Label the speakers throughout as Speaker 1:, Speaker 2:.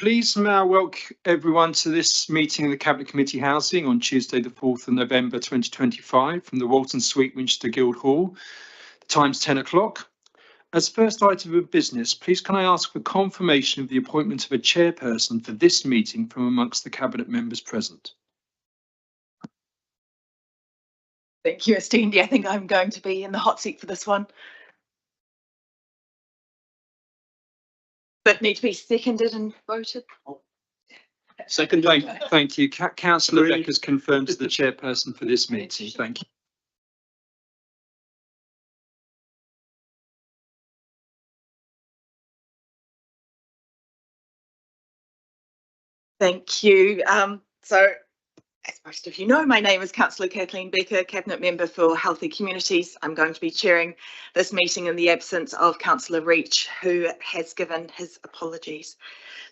Speaker 1: Please may I welcome everyone to this meeting of the Cabinet Committee Housing on Tuesday the 4th of November 2025 from the Walton Suite, Winchester Guildhall. The time's 10 o'clock. As first item of business, please can I ask for confirmation of the appointment of a chairperson for this meeting from amongst the Cabinet members present.
Speaker 2: Thank you, Estendi. I think I'm going to be in the hot seat for this one. That need to be seconded and voted.
Speaker 1: Second. Thank you. Councillor Beck has confirmed as the chairperson for this meeting. Thank you.
Speaker 2: Thank you. So, as most of you know, my name is Councillor Kathleen Becker, Cabinet Member for Healthy Communities. I'm going to be chairing this meeting in the absence of Councillor Reach, who has given his apologies.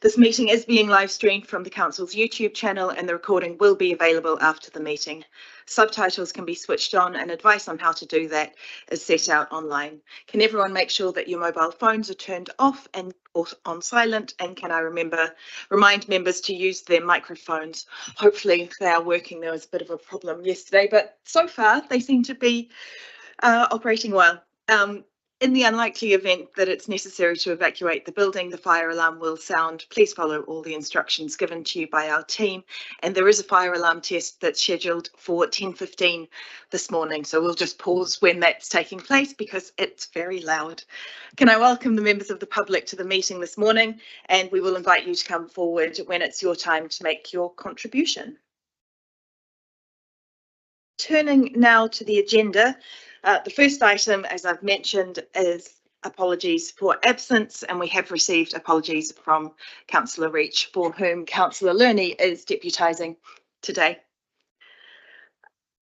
Speaker 2: This meeting is being live streamed from the Council's YouTube channel and the recording will be available after the meeting. Subtitles can be switched on and advice on how to do that is set out online. Can everyone make sure that your mobile phones are turned off and or on silent? And can I remind members to use their microphones? Hopefully they are working. There was a bit of a problem yesterday, but so far they seem to be operating well. In the unlikely event that it's necessary to evacuate the building, the fire alarm will sound. Please follow all the instructions given to you by our team. And there is a fire alarm test that's scheduled for 10:15 this morning. So we'll just pause when that's taking place because it's very loud. Can I welcome the members of the public to the meeting this morning? And we will invite you to come forward when it's your time to make your contribution. Turning now to the agenda. The first item, as I've mentioned, is apologies for absence, and we have received apologies from Councillor Reach, for whom Councillor Lurney is deputising today.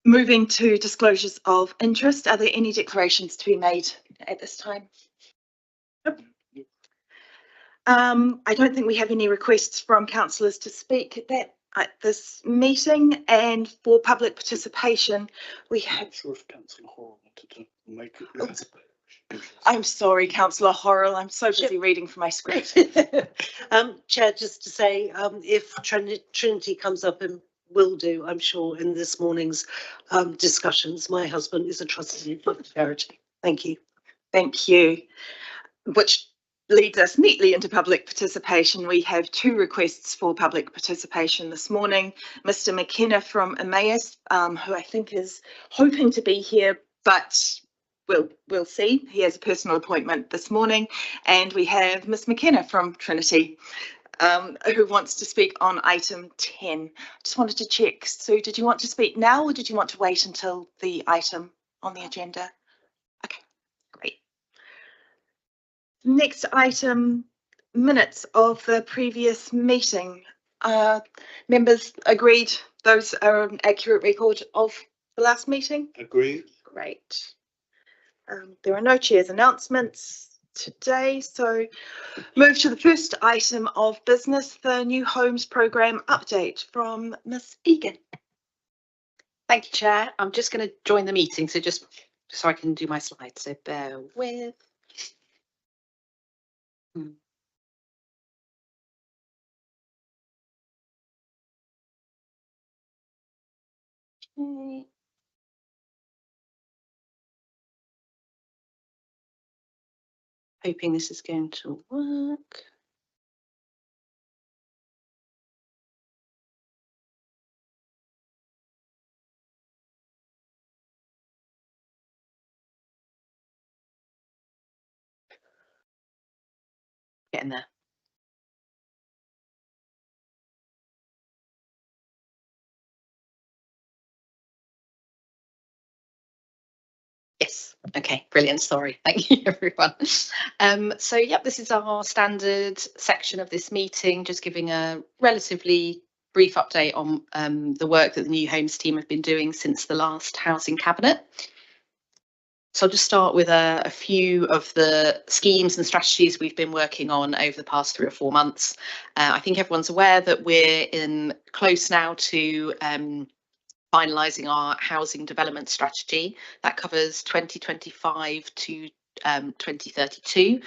Speaker 2: Moving to disclosures of interest, are there any declarations to be made at this time? Nope. I don't think we have any requests from councillors to speak at this meeting, and for public participation we have.
Speaker 3: I'm sure if Councillor Horrell wanted to make it.
Speaker 2: I'm sorry, Councillor Horrell, I'm so busy reading from my script.
Speaker 4: Chair, just to say, if Trinity comes up, and will do, I'm sure, in this morning's discussions, my husband is a trustee for the charity. Thank you.
Speaker 2: Thank you. Which leads us neatly into public participation. We have two requests for public participation this morning. Mr. McKenna from Emmaus, who I think is hoping to be here, but we'll see. He has a personal appointment this morning. And we have Ms. McKenna from Trinity, who wants to speak on item 10. Just wanted to check. Sue, did you want to speak now or did you want to wait until the item on the agenda? Okay, great. Next item, minutes of the previous meeting. Members agreed those are an accurate record of the last meeting?
Speaker 3: Agreed.
Speaker 2: Great. There are no chair's announcements today, so move to the first item of business, the New Homes Programme update from Ms. Egan.
Speaker 5: Thank you, Chair. I'm just going to join the meeting, so just so I can do my slides, so bear with. Okay. Hoping this is going to work. Getting there. Yes. Okay, brilliant. Sorry. Thank you, everyone. So, yep, this is our standard section of this meeting, just giving a relatively brief update on the work that the New Homes team have been doing since the last Housing Cabinet. So I'll just start with a few of the schemes and strategies we've been working on over the past 3 or 4 months. I think everyone's aware that we're close now to finalising our housing development strategy that covers 2025 to 2032.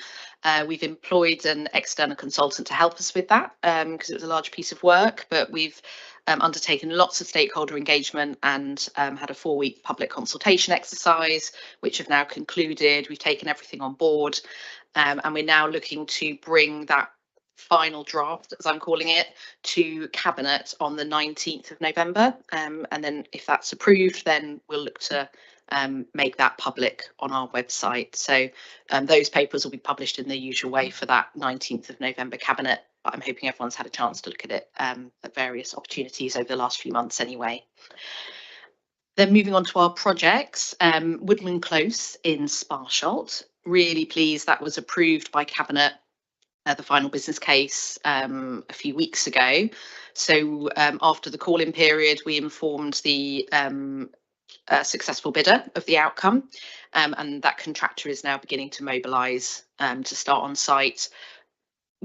Speaker 5: We've employed an external consultant to help us with that because it was a large piece of work, but we've undertaken lots of stakeholder engagement and had a 4-week public consultation exercise, which have now concluded. We've taken everything on board, and we're now looking to bring that final draft, as I'm calling it, to Cabinet on the 19th of November. And then if that's approved, then we'll look to make that public on our website. So those papers will be published in the usual way for that 19th of November Cabinet. But I'm hoping everyone's had a chance to look at it at various opportunities over the last few months anyway. Then moving on to our projects, Woodland Close in Sparsholt. Really pleased that was approved by Cabinet, the final business case, a few weeks ago. So after the call-in period, we informed the successful bidder of the outcome, and that contractor is now beginning to mobilise to start on site.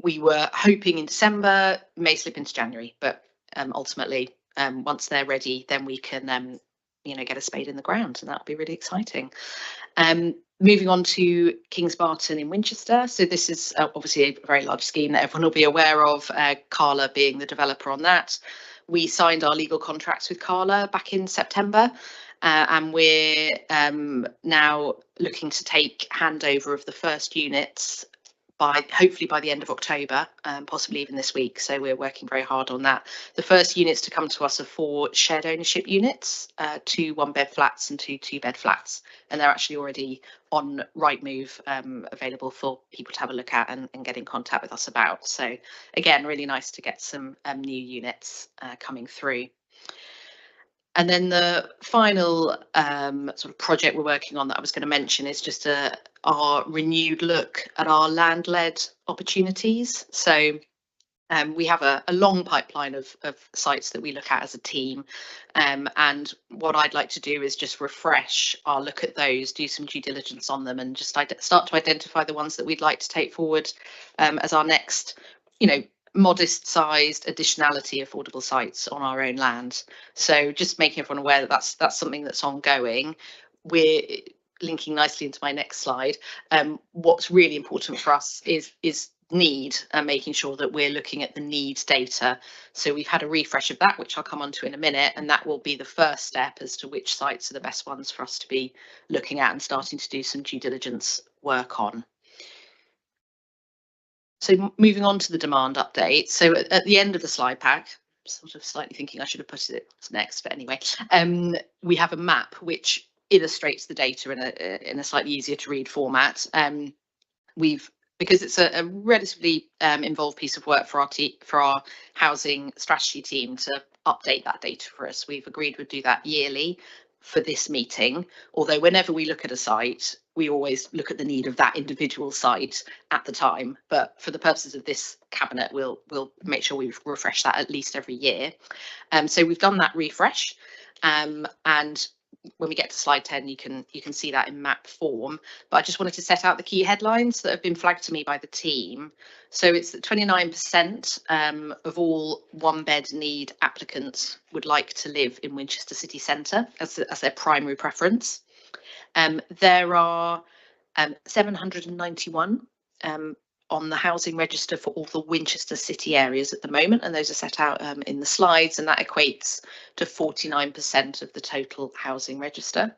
Speaker 5: We were hoping in December, may slip into January, but ultimately, once they're ready, then we can get a spade in the ground, and that'll be really exciting. Moving on to Kingsbarton in Winchester. So this is obviously a very large scheme that everyone will be aware of, Carla being the developer on that. We signed our legal contracts with Carla back in September, and we're now looking to take handover of the first units hopefully by the end of October, possibly even this week. So we're working very hard on that. The first units to come to us are 4 shared ownership units, 2 1-bed flats and 2 2-bed flats. And they're actually already on Rightmove, available for people to have a look at and get in contact with us about. So again, really nice to get some new units coming through. And then the final sort of project we're working on that I was going to mention is just our renewed look at our land-led opportunities. So we have a long pipeline of sites that we look at as a team. And what I'd like to do is just refresh our look at those, do some due diligence on them, and just start to identify the ones that we'd like to take forward as our next, modest sized additionality affordable sites on our own land. So just making everyone aware that that's something that's ongoing. We're linking nicely into my next slide. What's really important for us is need, and making sure that we're looking at the needs data. So we've had a refresh of that, which I'll come on to in a minute, and that will be the first step as to which sites are the best ones for us to be looking at and starting to do some due diligence work on. So moving on to the demand update. So at the end of the slide pack, sort of slightly thinking I should have put it next, but anyway, we have a map which illustrates the data in a slightly easier to read format. Because it's a relatively involved piece of work for our housing strategy team to update that data for us. We've agreed we'd do that yearly for this meeting, although whenever we look at a site, we always look at the need of that individual site at the time. But for the purposes of this cabinet, we'll make sure we refresh that at least every year. So we've done that refresh, and when we get to slide 10, you can see that in map form. But I just wanted to set out the key headlines that have been flagged to me by the team. So it's that 29% of all 1-bed need applicants would like to live in Winchester city centre as their primary preference. There are 791 on the housing register for all the Winchester city areas at the moment, and those are set out in the slides, and that equates to 49% of the total housing register.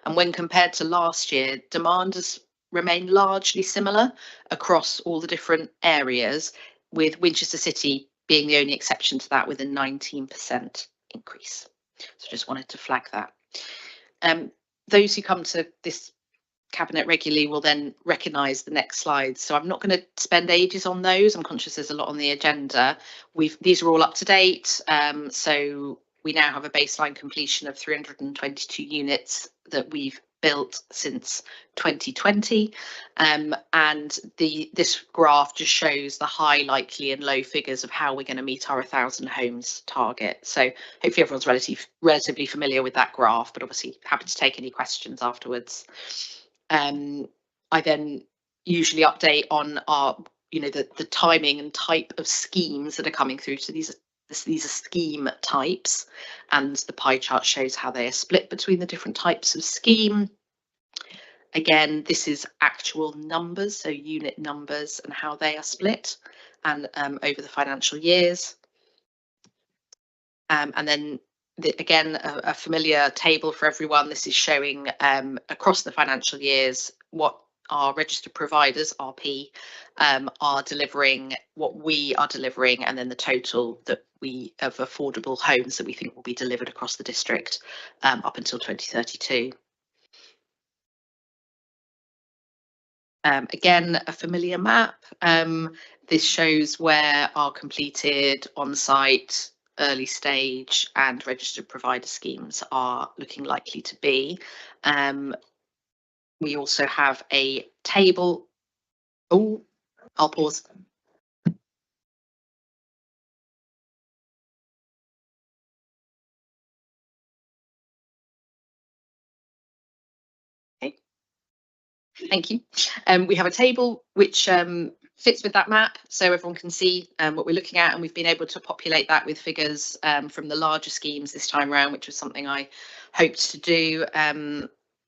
Speaker 5: And when compared to last year, demand has remained largely similar across all the different areas, with Winchester city being the only exception to that, with a 19% increase. So just wanted to flag that. Those who come to this cabinet regularly will then recognise the next slides, so I'm not going to spend ages on those. I'm conscious there's a lot on the agenda. These are all up to date, so we now have a baseline completion of 322 units that we've built since 2020, and this graph just shows the high, likely and low figures of how we're going to meet our 1,000 homes target. So hopefully everyone's relatively familiar with that graph, but obviously happy to take any questions afterwards. I then usually update on our, the timing and type of schemes that are coming through. So these are scheme types, and the pie chart shows how they are split between the different types of scheme. Again, this is actual numbers, so unit numbers and how they are split and over the financial years. And then again, a familiar table for everyone. This is showing across the financial years what our registered providers, RP, are delivering, what we are delivering, and then the total that we of affordable homes that we think will be delivered across the district up until 2032. Again, a familiar map. This shows where our completed on-site, early stage and registered provider schemes are looking likely to be. We also have a table. Oh, I'll pause. Okay. Thank you. We have a table which fits with that map, so everyone can see what we're looking at, and we've been able to populate that with figures from the larger schemes this time around, which was something I hoped to do.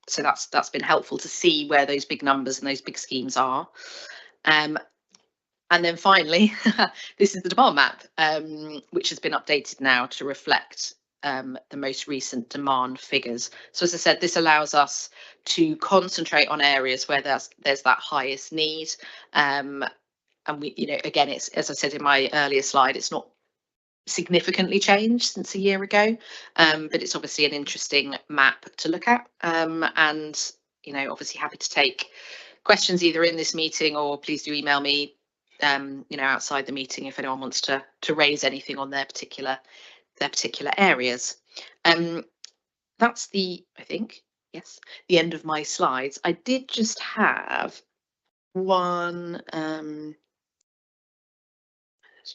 Speaker 5: So that's been helpful to see where those big numbers and those big schemes are. And then finally, this is the demand map, which has been updated now to reflect the most recent demand figures. So as I said, this allows us to concentrate on areas where there's that highest need. And we, you know, again, it's, as I said in my earlier slide, it's not significantly changed since a year ago, but it's obviously an interesting map to look at. And, you know, obviously happy to take questions either in this meeting, or please do email me, you know, outside the meeting if anyone wants to raise anything on their particular areas. That's the, I think, yes, the end of my slides. I did just have one, let's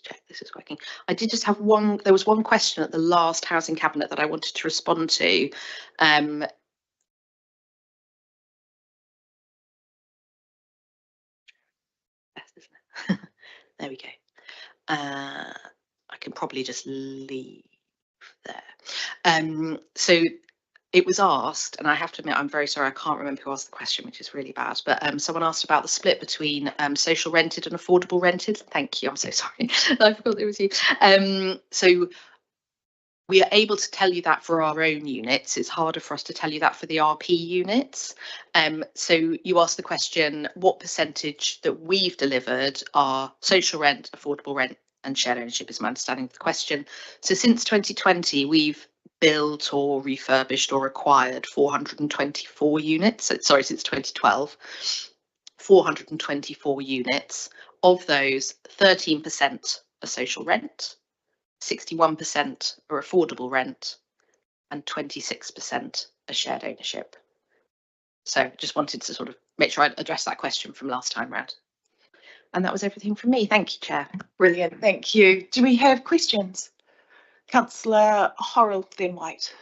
Speaker 5: check this is working. I did just have one, there was one question at the last Housing Cabinet that I wanted to respond to. There we go. I can probably just leave there. So it was asked, and I have to admit, I'm very sorry, I can't remember who asked the question, which is really bad, but someone asked about the split between social rented and affordable rented. Thank you, I'm so sorry. I forgot it was you. So we are able to tell you that for our own units. It's harder for us to tell you that for the RP units. So you asked the question, what percentage that we've delivered are social rent, affordable rent and shared ownership is my understanding of the question. So since 2020, we've built or refurbished or acquired 424 units. Sorry, since 2012, 424 units. Of those, 13% are social rent, 61% are affordable rent, and 26% are shared ownership. So just wanted to sort of make sure I addressed that question from last time round. And that was everything from me. Thank you, Chair.
Speaker 2: Brilliant, thank you. Do we have questions? Councillor Horrell, then White.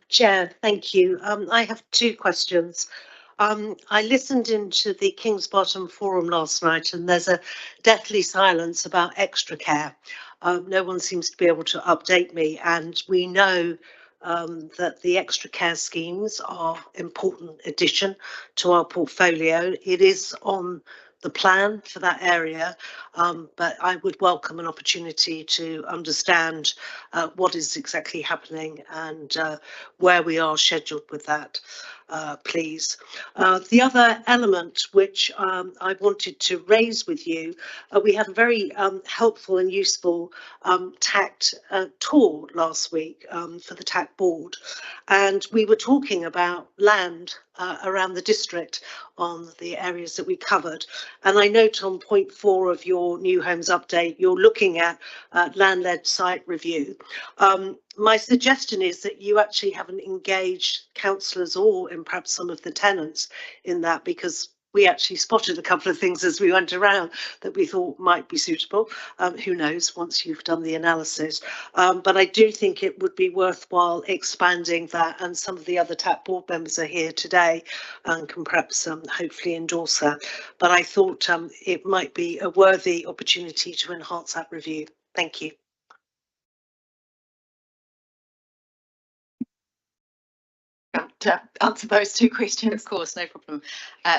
Speaker 4: Chair, thank you. I have two questions. I listened into the King's Bottom Forum last night, and there's a deathly silence about extra care. No one seems to be able to update me, and we know that the extra care schemes are important addition to our portfolio. It is on the plan for that area, but I would welcome an opportunity to understand what is exactly happening and where we are scheduled with that, please. The other element which I wanted to raise with you, we had a very helpful and useful TACT tour last week for the TACT board, and we were talking about land around the district on the areas that we covered. And I note on point 4 of your new homes update, you're looking at land-led site review. My suggestion is that you actually haven't engaged councillors or in perhaps some of the tenants in that, because we actually spotted a couple of things as we went around that we thought might be suitable. Who knows once you've done the analysis. But I do think it would be worthwhile expanding that, and some of the other TACT board members are here today and can perhaps hopefully endorse that. But I thought it might be a worthy opportunity to enhance that review. Thank you.
Speaker 2: to answer those two questions.
Speaker 5: Of course, no problem.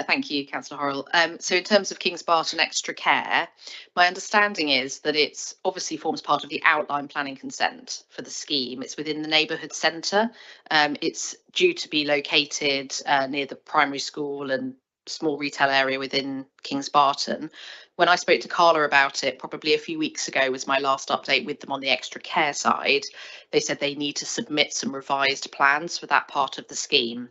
Speaker 5: Thank you, Councillor Horrell. So in terms of Kings Barton Extra Care, my understanding is that it's obviously forms part of the outline planning consent for the scheme. It's within the neighbourhood centre. It's due to be located near the primary school and small retail area within Kings Barton. When I spoke to Carla about it, probably a few weeks ago was my last update with them on the extra care side. They said they need to submit some revised plans for that part of the scheme.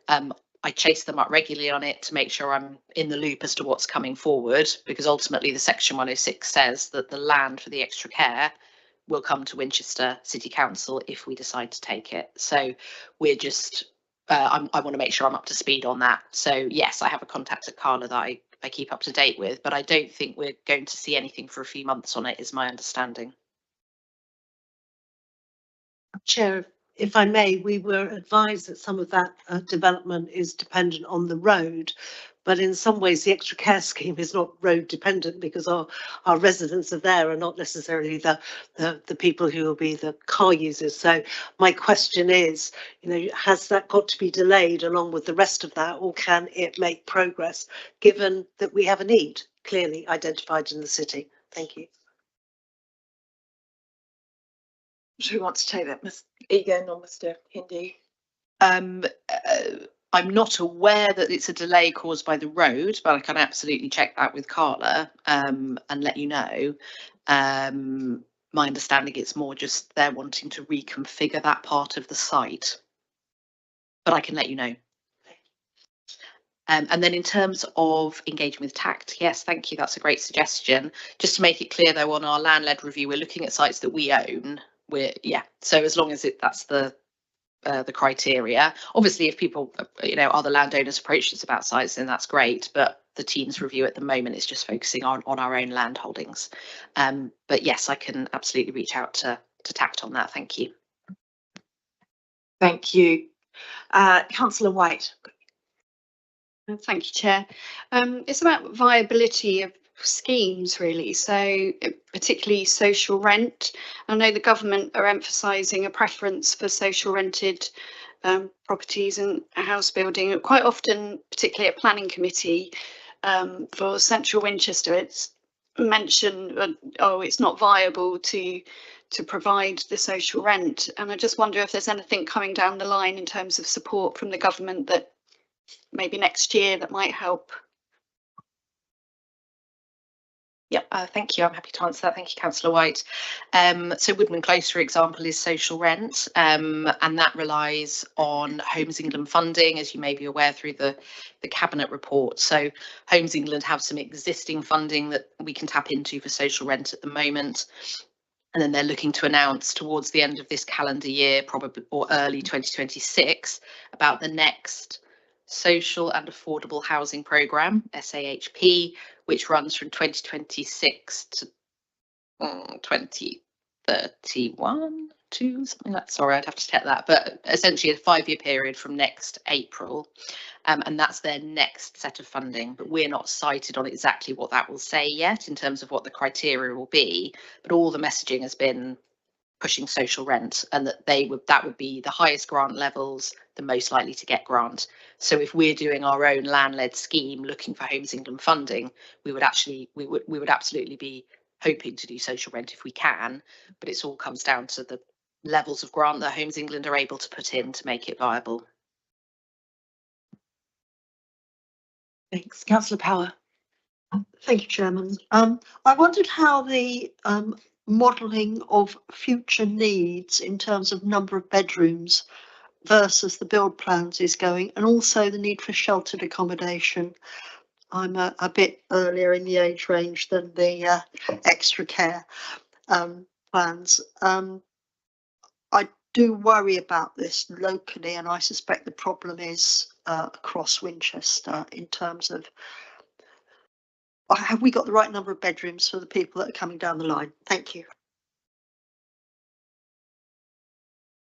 Speaker 5: I chase them up regularly on it to make sure I'm in the loop as to what's coming forward, because ultimately the Section 106 says that the land for the extra care will come to Winchester City Council if we decide to take it. So we're just, I want to make sure I'm up to speed on that. So yes, I have a contact at Carla that I keep up to date with, but I don't think we're going to see anything for a few months on it, is my understanding.
Speaker 4: Chair, if I may, we were advised that some of that development is dependent on the road, but in some ways the extra care scheme is not road dependent, because our residents are there and not necessarily the people who will be the car users. So my question is, you know, has that got to be delayed along with the rest of that, or can it make progress given that we have a need clearly identified in the city? Thank you.
Speaker 2: Who wants to take that, Ms. Egan or Mr. Hindi?
Speaker 5: I'm not aware that it's a delay caused by the road, but I can absolutely check that with Carla and let you know. My understanding it's more just they're wanting to reconfigure that part of the site, but I can let you know. And then in terms of engaging with TACT, yes, thank you. That's a great suggestion. Just to make it clear, though, on our land-led review, we're looking at sites that we own. So as long as that's the criteria. Obviously, if people, other landowners approach us about sites, then that's great. But the team's review at the moment is just focusing on our own land holdings. But yes, I can absolutely reach out to TACT on that. Thank you.
Speaker 2: Thank you. Councillor White.
Speaker 6: Thank you, Chair. It's about viability of schemes, really. So particularly social rent. I know the government are emphasising a preference for social rented properties and house building. Quite often, particularly at planning committee for central Winchester, it's mentioned, it's not viable to provide the social rent. And I just wonder if there's anything coming down the line in terms of support from the government that maybe next year that might help.
Speaker 5: Yep, thank you. I'm happy to answer that. Thank you, Councillor White. So Woodman Close, for example, is social rent, and that relies on Homes England funding, as you may be aware through the Cabinet report. So Homes England have some existing funding that we can tap into for social rent at the moment. And then they're looking to announce towards the end of this calendar year, probably, or early 2026, about the next Social and Affordable Housing Programme, SAHP, which runs from 2026 to 2031 to something like, sorry, I'd have to check that, but essentially a 5-year period from next April. And that's their next set of funding, but we're not cited on exactly what that will say yet in terms of what the criteria will be, but all the messaging has been pushing social rent, and that would be the highest grant levels, the most likely to get grant. So if we're doing our own land-led scheme looking for Homes England funding, we would absolutely be hoping to do social rent if we can, but it all comes down to the levels of grant that Homes England are able to put in to make it viable.
Speaker 2: Thanks. Councillor Power.
Speaker 7: Thank you, Chairman. I wondered how the modelling of future needs in terms of number of bedrooms versus the build plans is going, and also the need for sheltered accommodation. I'm a bit earlier in the age range than the extra care plans. I do worry about this locally, and I suspect the problem is across Winchester in terms of, have we got the right number of bedrooms for the people that are coming down the line? Thank you.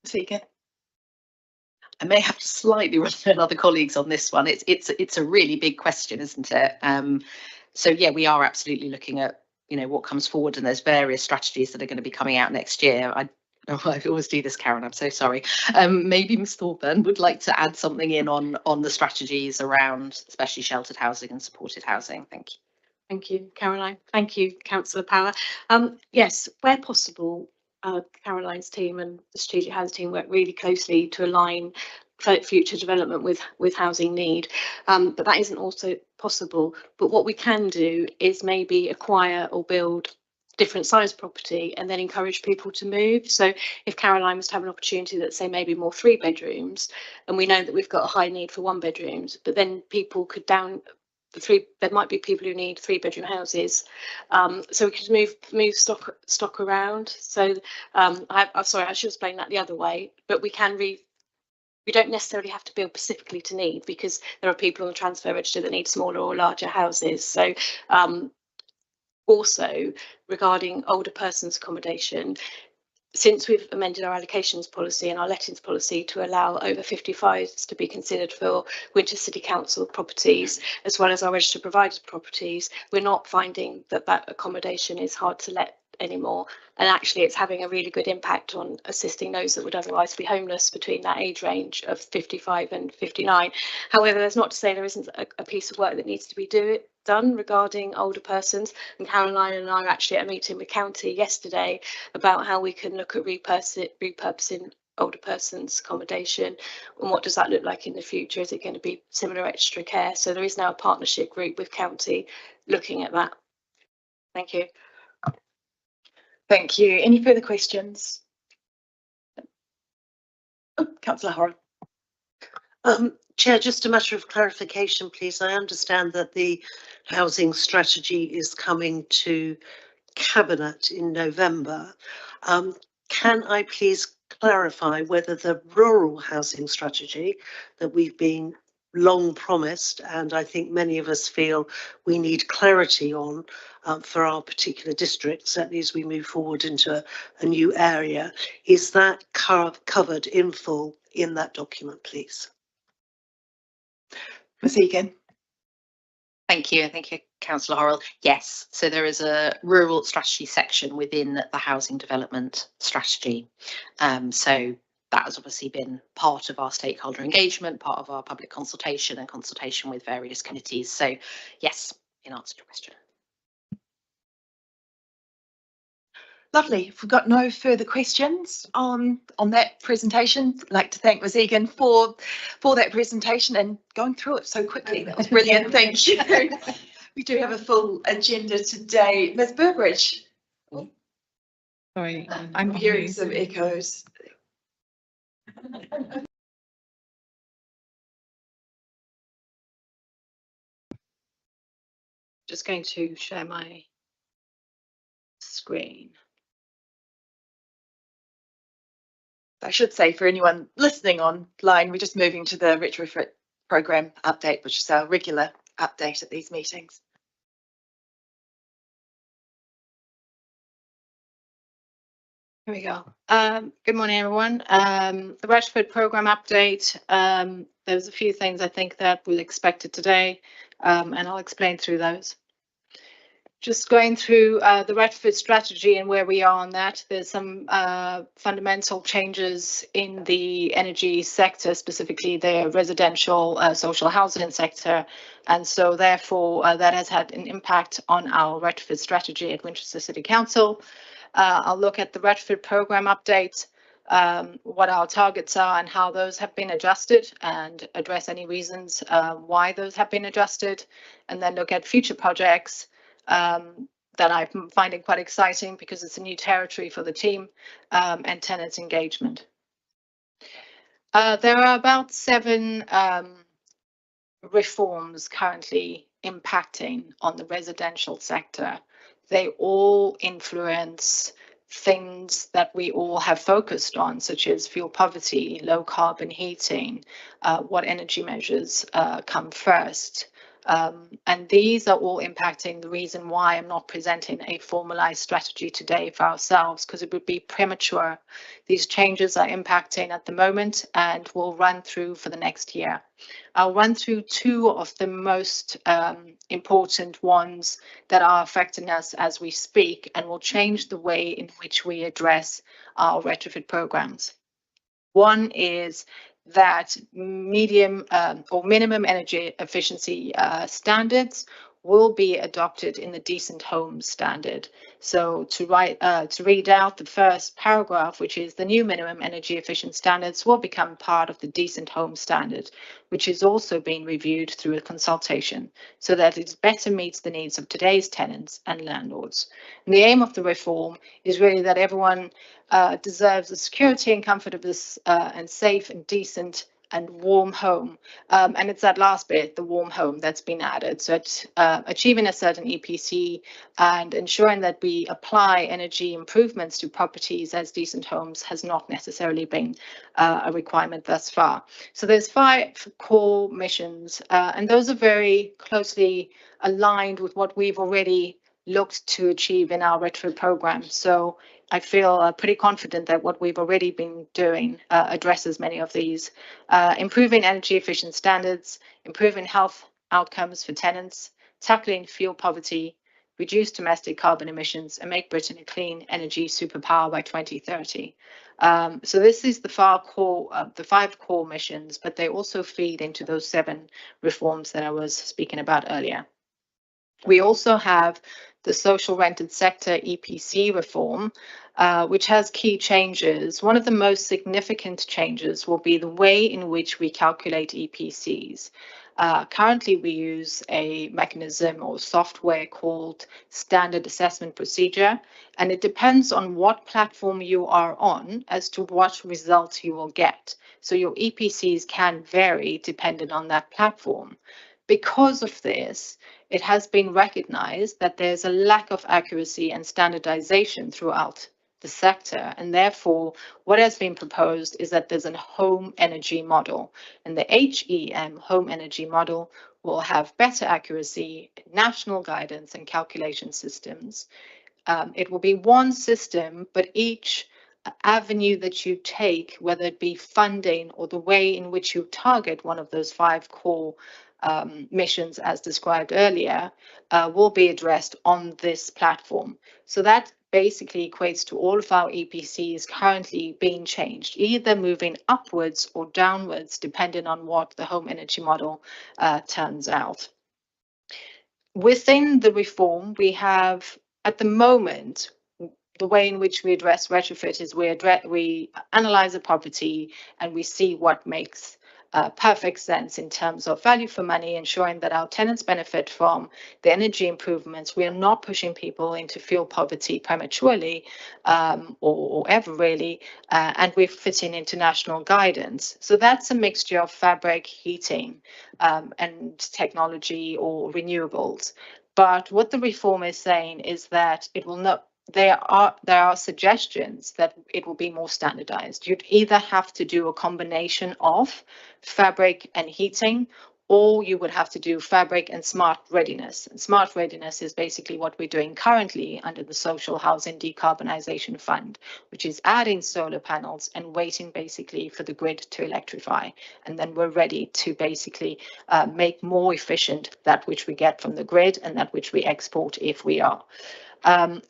Speaker 2: Seeker.
Speaker 5: I may have to slightly run with other colleagues on this one. It's a really big question, isn't it? So yeah, we are absolutely looking at what comes forward, and there's various strategies that are going to be coming out next year. Oh, I always do this, Karen. I'm so sorry. Maybe Ms Thorburn would like to add something in on the strategies around especially sheltered housing and supported housing. Thank you.
Speaker 8: Thank you, Caroline. Thank you, Councillor Power. Yes, where possible, Caroline's team and the strategic housing team work really closely to align future development with housing need, but that isn't also possible. But what we can do is maybe acquire or build different size property and then encourage people to move. So if Caroline was to have an opportunity that say maybe more 3 bedrooms, and we know that we've got a high need for 1 bedrooms, but then people could there might be people who need 3 bedroom houses, so we could move stock around. So I'm sorry, I should explain that the other way, but we don't necessarily have to build specifically to need, because there are people on the transfer register that need smaller or larger houses. So also regarding older persons accommodation, since we've amended our allocations policy and our lettings policy to allow over 55s to be considered for Winchester City Council properties, as well as our registered providers properties, we're not finding that accommodation is hard to let anymore. And actually it's having a really good impact on assisting those that would otherwise be homeless between that age range of 55 and 59. However, that's not to say there isn't a piece of work that needs to be done regarding older persons, and Caroline and I were actually at a meeting with County yesterday about how we can look at repurposing older persons accommodation, and what does that look like in the future. Is it going to be similar extra care? So there is now a partnership group with County looking at that. Thank you.
Speaker 2: Thank you. Any further questions? Oh, Councillor Hurrell.
Speaker 4: Chair, just a matter of clarification, please. I understand that the housing strategy is coming to Cabinet in November. Can I please clarify whether the rural housing strategy that we've been long promised, and I think many of us feel we need clarity on for our particular district, certainly as we move forward into a new area, is that covered in full in that document, please?
Speaker 2: Ms Egan.
Speaker 5: Thank you. Thank you, Councillor Horrell. Yes, so there is a rural strategy section within the housing development strategy. So that has obviously been part of our stakeholder engagement, part of our public consultation and consultation with various committees. So yes, in answer to your question.
Speaker 2: Lovely. If we've got no further questions on that presentation, I'd like to thank Ms Egan for that presentation and going through it so quickly. That was brilliant. Thank you. We do have a full agenda today. Ms Burbridge.
Speaker 9: Sorry,
Speaker 2: I'm hearing some echoes.
Speaker 8: Just going to share my screen.
Speaker 2: I should say, for anyone listening online, we're just moving to the retrofit program update, which is our regular update at these meetings.
Speaker 8: Here we go. Good morning, everyone. The retrofit program update. There's a few things I think that we expected today, and I'll explain through those. Just going through the retrofit strategy and where we are on that. There's some fundamental changes in the energy sector, specifically the residential social housing sector, and so therefore that has had an impact on our retrofit strategy at Winchester City Council. I'll look at the retrofit program update, what our targets are and how those have been adjusted, and address any reasons why those have been adjusted, and then look at future projects that I'm finding quite exciting because it's a new territory for the team, and tenants engagement. There are about 7 reforms currently impacting on the residential sector. They all influence things that we all have focused on, such as fuel poverty, low carbon heating, what energy measures come first, And these are all impacting the reason why I'm not presenting a formalized strategy today for ourselves, because it would be premature. These changes are impacting at the moment and will run through for the next year. I'll run through two of the most important ones that are affecting us as we speak and will change the way in which we address our retrofit programs. One is that medium or minimum energy efficiency standards will be adopted in the Decent Homes Standard. So to read out the first paragraph, which is the new minimum energy efficient standards will become part of the Decent Home Standard, which is also being reviewed through a consultation so that it better meets the needs of today's tenants and landlords. And the aim of the reform is really that everyone deserves the security and comfort of this and safe and decent and warm home. And it's that last bit, the warm home, that's been added. So it's achieving a certain EPC and ensuring that we apply energy improvements to properties as decent homes has not necessarily been a requirement thus far. So there's 5 core missions, and those are very closely aligned with what we've already looked to achieve in our retrofit program. So I feel pretty confident that what we've already been doing addresses many of these. Improving energy efficient standards, improving health outcomes for tenants, tackling fuel poverty, reduce domestic carbon emissions, and make Britain a clean energy superpower by 2030. So this is the 5 core missions, but they also feed into those 7 reforms that I was speaking about earlier. We also have the social rented sector EPC reform, which has key changes. One of the most significant changes will be the way in which we calculate EPCs. Currently, we use a mechanism or software called Standard Assessment Procedure, and it depends on what platform you are on as to what result you will get. So your EPCs can vary depending on that platform. Because of this, it has been recognized that there's a lack of accuracy and standardization throughout the sector, and therefore what has been proposed is that there's a home energy model, and the HEM home energy model will have better accuracy, national guidance and calculation systems. It will be one system, but each avenue that you take, whether it be funding or the way in which you target one of those 5 core missions as described earlier, will be addressed on this platform. So that basically equates to all of our EPCs currently being changed, either moving upwards or downwards, depending on what the home energy model turns out. Within the reform, we have, at the moment, the way in which we address retrofit is we analyze a property and we see what makes perfect sense in terms of value for money, ensuring that our tenants benefit from the energy improvements. We are not pushing people into fuel poverty prematurely or ever really, and we're fitting international guidance. So that's a mixture of fabric, heating, and technology or renewables. But what the reform is saying is that it will not. There are suggestions that it will be more standardized. You'd either have to do a combination of fabric and heating, or you would have to do fabric and smart readiness. And smart readiness is basically what we're doing currently under the Social Housing Decarbonisation Fund, which is adding solar panels and waiting basically for the grid to electrify. And then we're ready to basically make more efficient that which we get from the grid and that which we export if we are.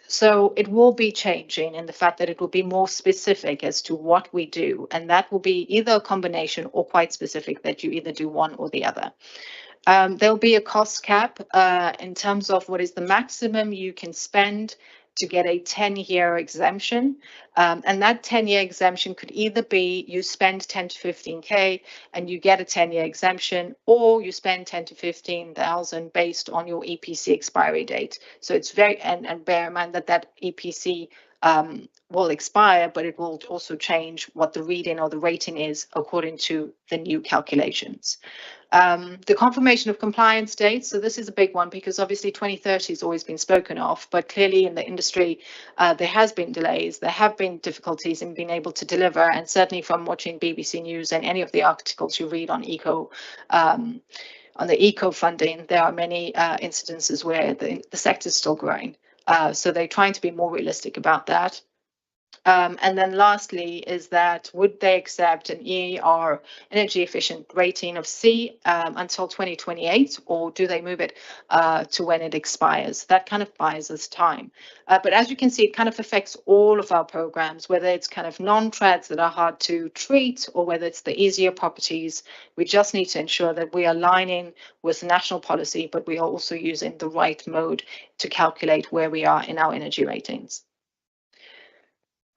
Speaker 8: So it will be changing in the fact that it will be more specific as to what we do, and that will be either a combination or quite specific that you either do one or the other. There'll be a cost cap in terms of what is the maximum you can spend to get a 10-year exemption. And that 10-year exemption could either be you spend 10 to 15K and you get a 10-year exemption, or you spend 10 to 15,000 based on your EPC expiry date. So it's very, and bear in mind that that EPC will expire, but it will also change what the reading or the rating is according to the new calculations. The confirmation of compliance dates. So this is a big one because obviously 2030 has always been spoken of, but clearly in the industry, there has been delays. There have been difficulties in being able to deliver. And certainly from watching BBC News and any of the articles you read on on the eco funding, there are many incidences where the sector is still growing. So they're trying to be more realistic about that. And then lastly is that would they accept an EER energy efficient rating of C until 2028, or do they move it to when it expires? That kind of buys us time. But as you can see, it kind of affects all of our programs, whether it's kind of non-TRADs that are hard to treat or whether it's the easier properties. We just need to ensure that we are aligning with national policy, but we are also using the right mode to calculate where we are in our energy ratings.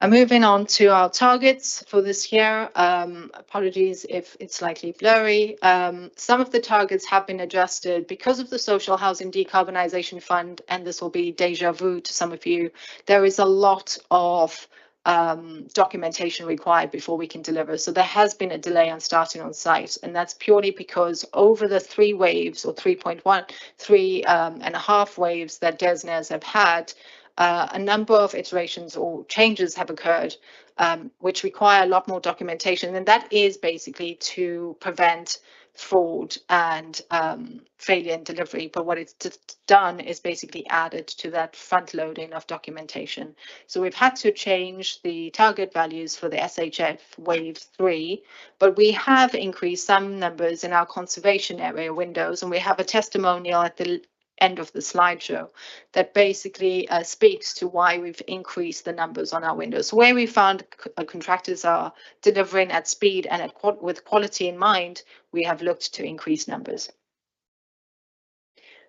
Speaker 8: Moving on to our targets for this year. Apologies if it's slightly blurry. Some of the targets have been adjusted because of the Social Housing Decarbonisation Fund, and this will be déjà vu to some of you. There is a lot of documentation required before we can deliver. So there has been a delay on starting on site, and that's purely because over the 3 waves or 3.5 waves that DESNZ have had, a number of iterations or changes have occurred, which require a lot more documentation. And that is basically to prevent fraud and failure in delivery. But what it's done is basically added to that front loading of documentation. So we've had to change the target values for the SHF wave 3, but we have increased some numbers in our conservation area windows, and we have a testimonial at the end of the slideshow that basically speaks to why we've increased the numbers on our windows. So where we found contractors are delivering at speed and with quality in mind, we have looked to increase numbers.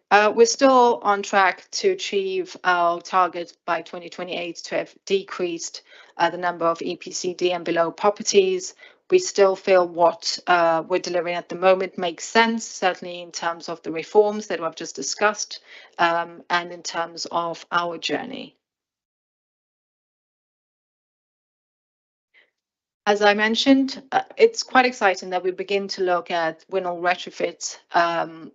Speaker 8: We're still on track to achieve our target by 2028 to have decreased the number of EPCD and below properties. We still feel what we're delivering at the moment makes sense, certainly in terms of the reforms that I've just discussed, and in terms of our journey. As I mentioned, it's quite exciting that we begin to look at WINL retrofits.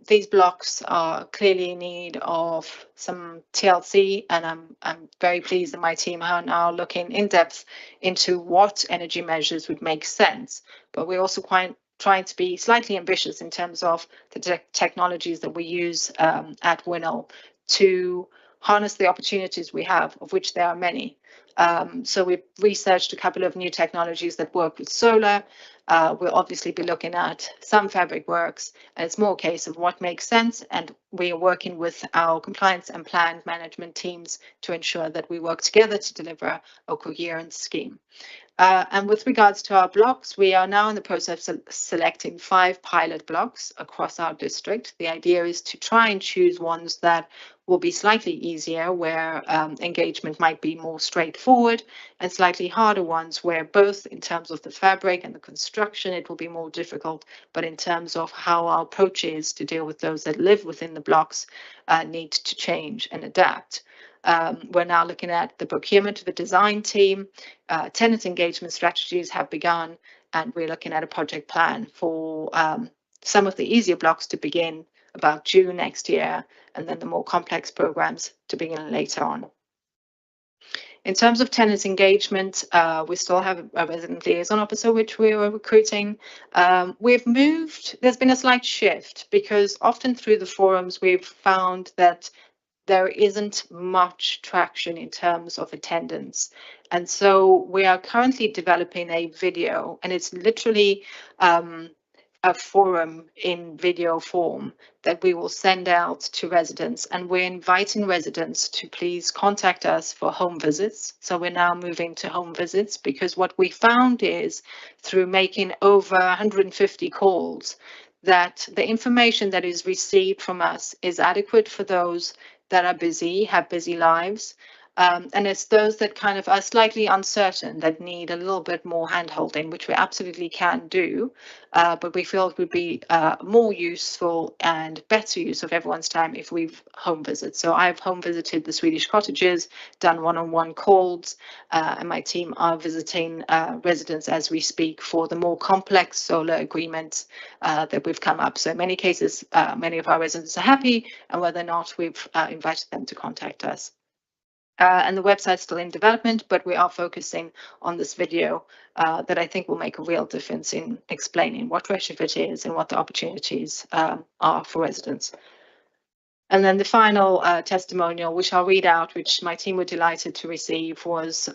Speaker 8: These blocks are clearly in need of some TLC, and I'm very pleased that my team are now looking in depth into what energy measures would make sense. But we're also quite trying to be slightly ambitious in terms of the technologies that we use at WINL to harness the opportunities we have, of which there are many. So we've researched a couple of new technologies that work with solar. We'll obviously be looking at some fabric works, and it's more a case of what makes sense, and we are working with our compliance and plan management teams to ensure that we work together to deliver a coherent scheme. And with regards to our blocks, we are now in the process of selecting 5 pilot blocks across our district. The idea is to try and choose ones that will be slightly easier, where engagement might be more straightforward, and slightly harder ones where both in terms of the fabric and the construction, it will be more difficult, but in terms of how our approach is to deal with those that live within the blocks need to change and adapt. We're now looking at the procurement of the design team. Tenant engagement strategies have begun, and we're looking at a project plan for some of the easier blocks to begin about June next year, and then the more complex programs to begin later on. In terms of tenant engagement, we still have a resident liaison officer, which we were recruiting. We've moved, there's been a slight shift, because often through the forums, we've found that there isn't much traction in terms of attendance. And so we are currently developing a video, and it's literally a forum in video form that we will send out to residents, and we're inviting residents to please contact us for home visits. So we're now moving to home visits, because what we found is through making over 150 calls that the information that is received from us is adequate for those that are busy, have busy lives. And it's those that kind of are slightly uncertain that need a little bit more hand-holding, which we absolutely can do, but we feel it would be more useful and better use of everyone's time if we've home visits. So I've home visited the Swedish cottages, done one-on-one calls, and my team are visiting residents as we speak for the more complex solar agreements that we've come up. So in many cases, many of our residents are happy, and whether or not we've invited them to contact us. And the website's still in development, but we are focusing on this video that I think will make a real difference in explaining what retrofit is and what the opportunities are for residents. And then the final testimonial, which I'll read out, which my team were delighted to receive, was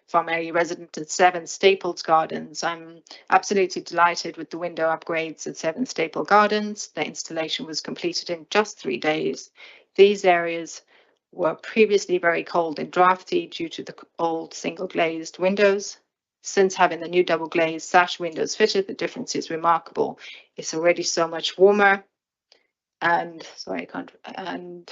Speaker 8: from a resident at 7 Staples Gardens. I'm absolutely delighted with the window upgrades at 7 Staple Gardens. The installation was completed in just 3 days. These areas were previously very cold and drafty due to the old single glazed windows. Since having the new double glazed sash windows fitted, the difference is remarkable. It's already so much warmer and sorry, I can't, and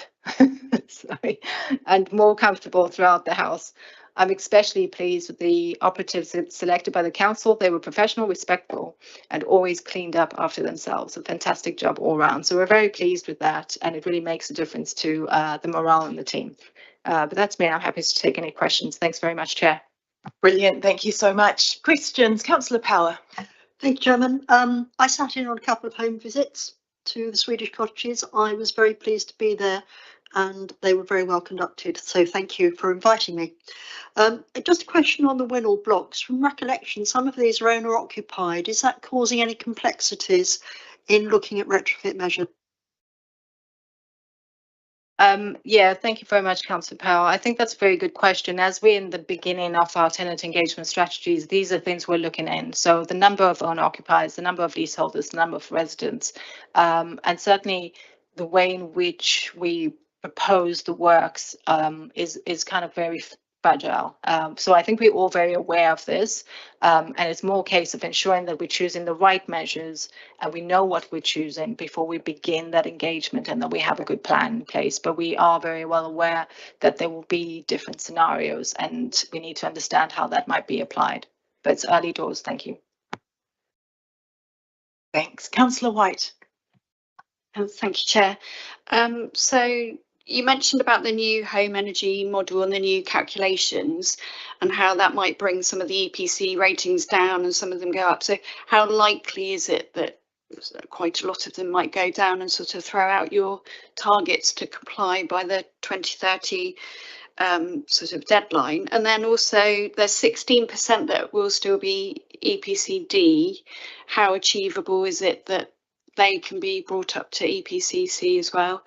Speaker 8: sorry, and more comfortable throughout the house. I'm especially pleased with the operatives selected by the council. They were professional, respectful, and always cleaned up after themselves. A fantastic job all round. So we're very pleased with that, and it really makes a difference to the morale in the team. But that's me. I'm happy to take any questions. Thanks very much, Chair.
Speaker 2: Brilliant. Thank you so much. Questions? Councillor Power.
Speaker 7: Thank you, Chairman. I sat in on a couple of home visits to the Swedish cottages. I was very pleased to be there and they were very well conducted. So thank you for inviting me. Just a question on the Winnall blocks. From recollection, some of these are owner occupied. Is that causing any complexities in looking at retrofit measures?
Speaker 8: Yeah, thank you very much, Councillor Powell. I think that's a very good question. As we're in the beginning of our tenant engagement strategies, these are things we're looking in. So the number of owner occupiers, the number of leaseholders, the number of residents, and certainly the way in which we propose the works is kind of very fragile. So I think we're all very aware of this, and it's more a case of ensuring that we're choosing the right measures and we know what we're choosing before we begin that engagement and that we have a good plan in place. But we are very well aware that there will be different scenarios and we need to understand how that might be applied. But it's early doors. Thank you.
Speaker 2: Thanks. Councillor White.
Speaker 6: Thank you, Chair. So you mentioned about the new home energy model and the new calculations and how that might bring some of the EPC ratings down and some of them go up. So how likely is it that quite a lot of them might go down and sort of throw out your targets to comply by the 2030 sort of deadline? And then also there's 16% that will still be EPCD. How achievable is it that they can be brought up to EPCC as well?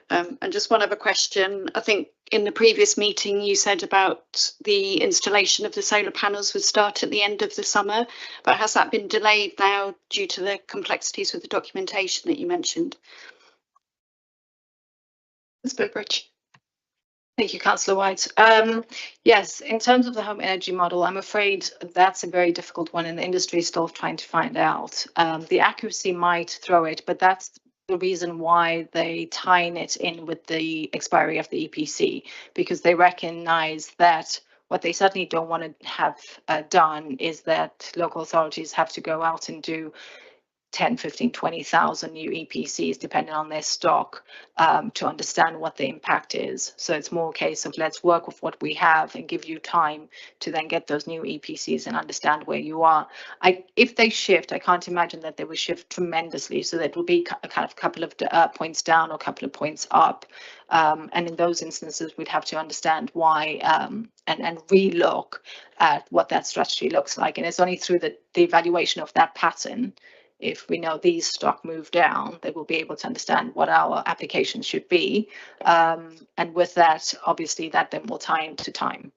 Speaker 6: And just one other question. I think in the previous meeting you said about the installation of the solar panels would start at the end of the summer, but has that been delayed now due to the complexities with the documentation that you mentioned?
Speaker 8: Ms. Burbridge. Thank you, Councillor White. Yes, in terms of the home energy model, I'm afraid that's a very difficult one and the industry is still trying to find out. The accuracy might throw it, but that's the reason why they tying it in with the expiry of the EPC, because they recognize that what they certainly don't want to have done is that local authorities have to go out and do 10, 15, 20,000 new EPCs, depending on their stock, to understand what the impact is. So it's more a case of let's work with what we have and give you time to then get those new EPCs and understand where you are. If they shift, I can't imagine that they will shift tremendously. So that will be a kind of couple of points down or a couple of points up. And in those instances, we'd have to understand why and relook at what that strategy looks like. And it's only through the evaluation of that pattern, if we know these stock move down, they will be able to understand what our application should be. And with that, obviously, that then will tie into time.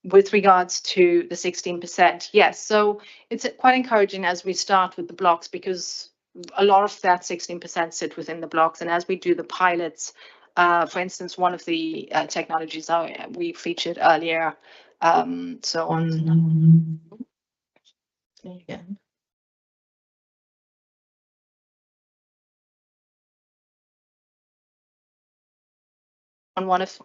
Speaker 8: With regards to the 16%, yes, so it's quite encouraging as we start with the blocks, because a lot of that 16% sit within the blocks. And as we do the pilots, for instance, one of the technologies we featured earlier, so on. Again. On one of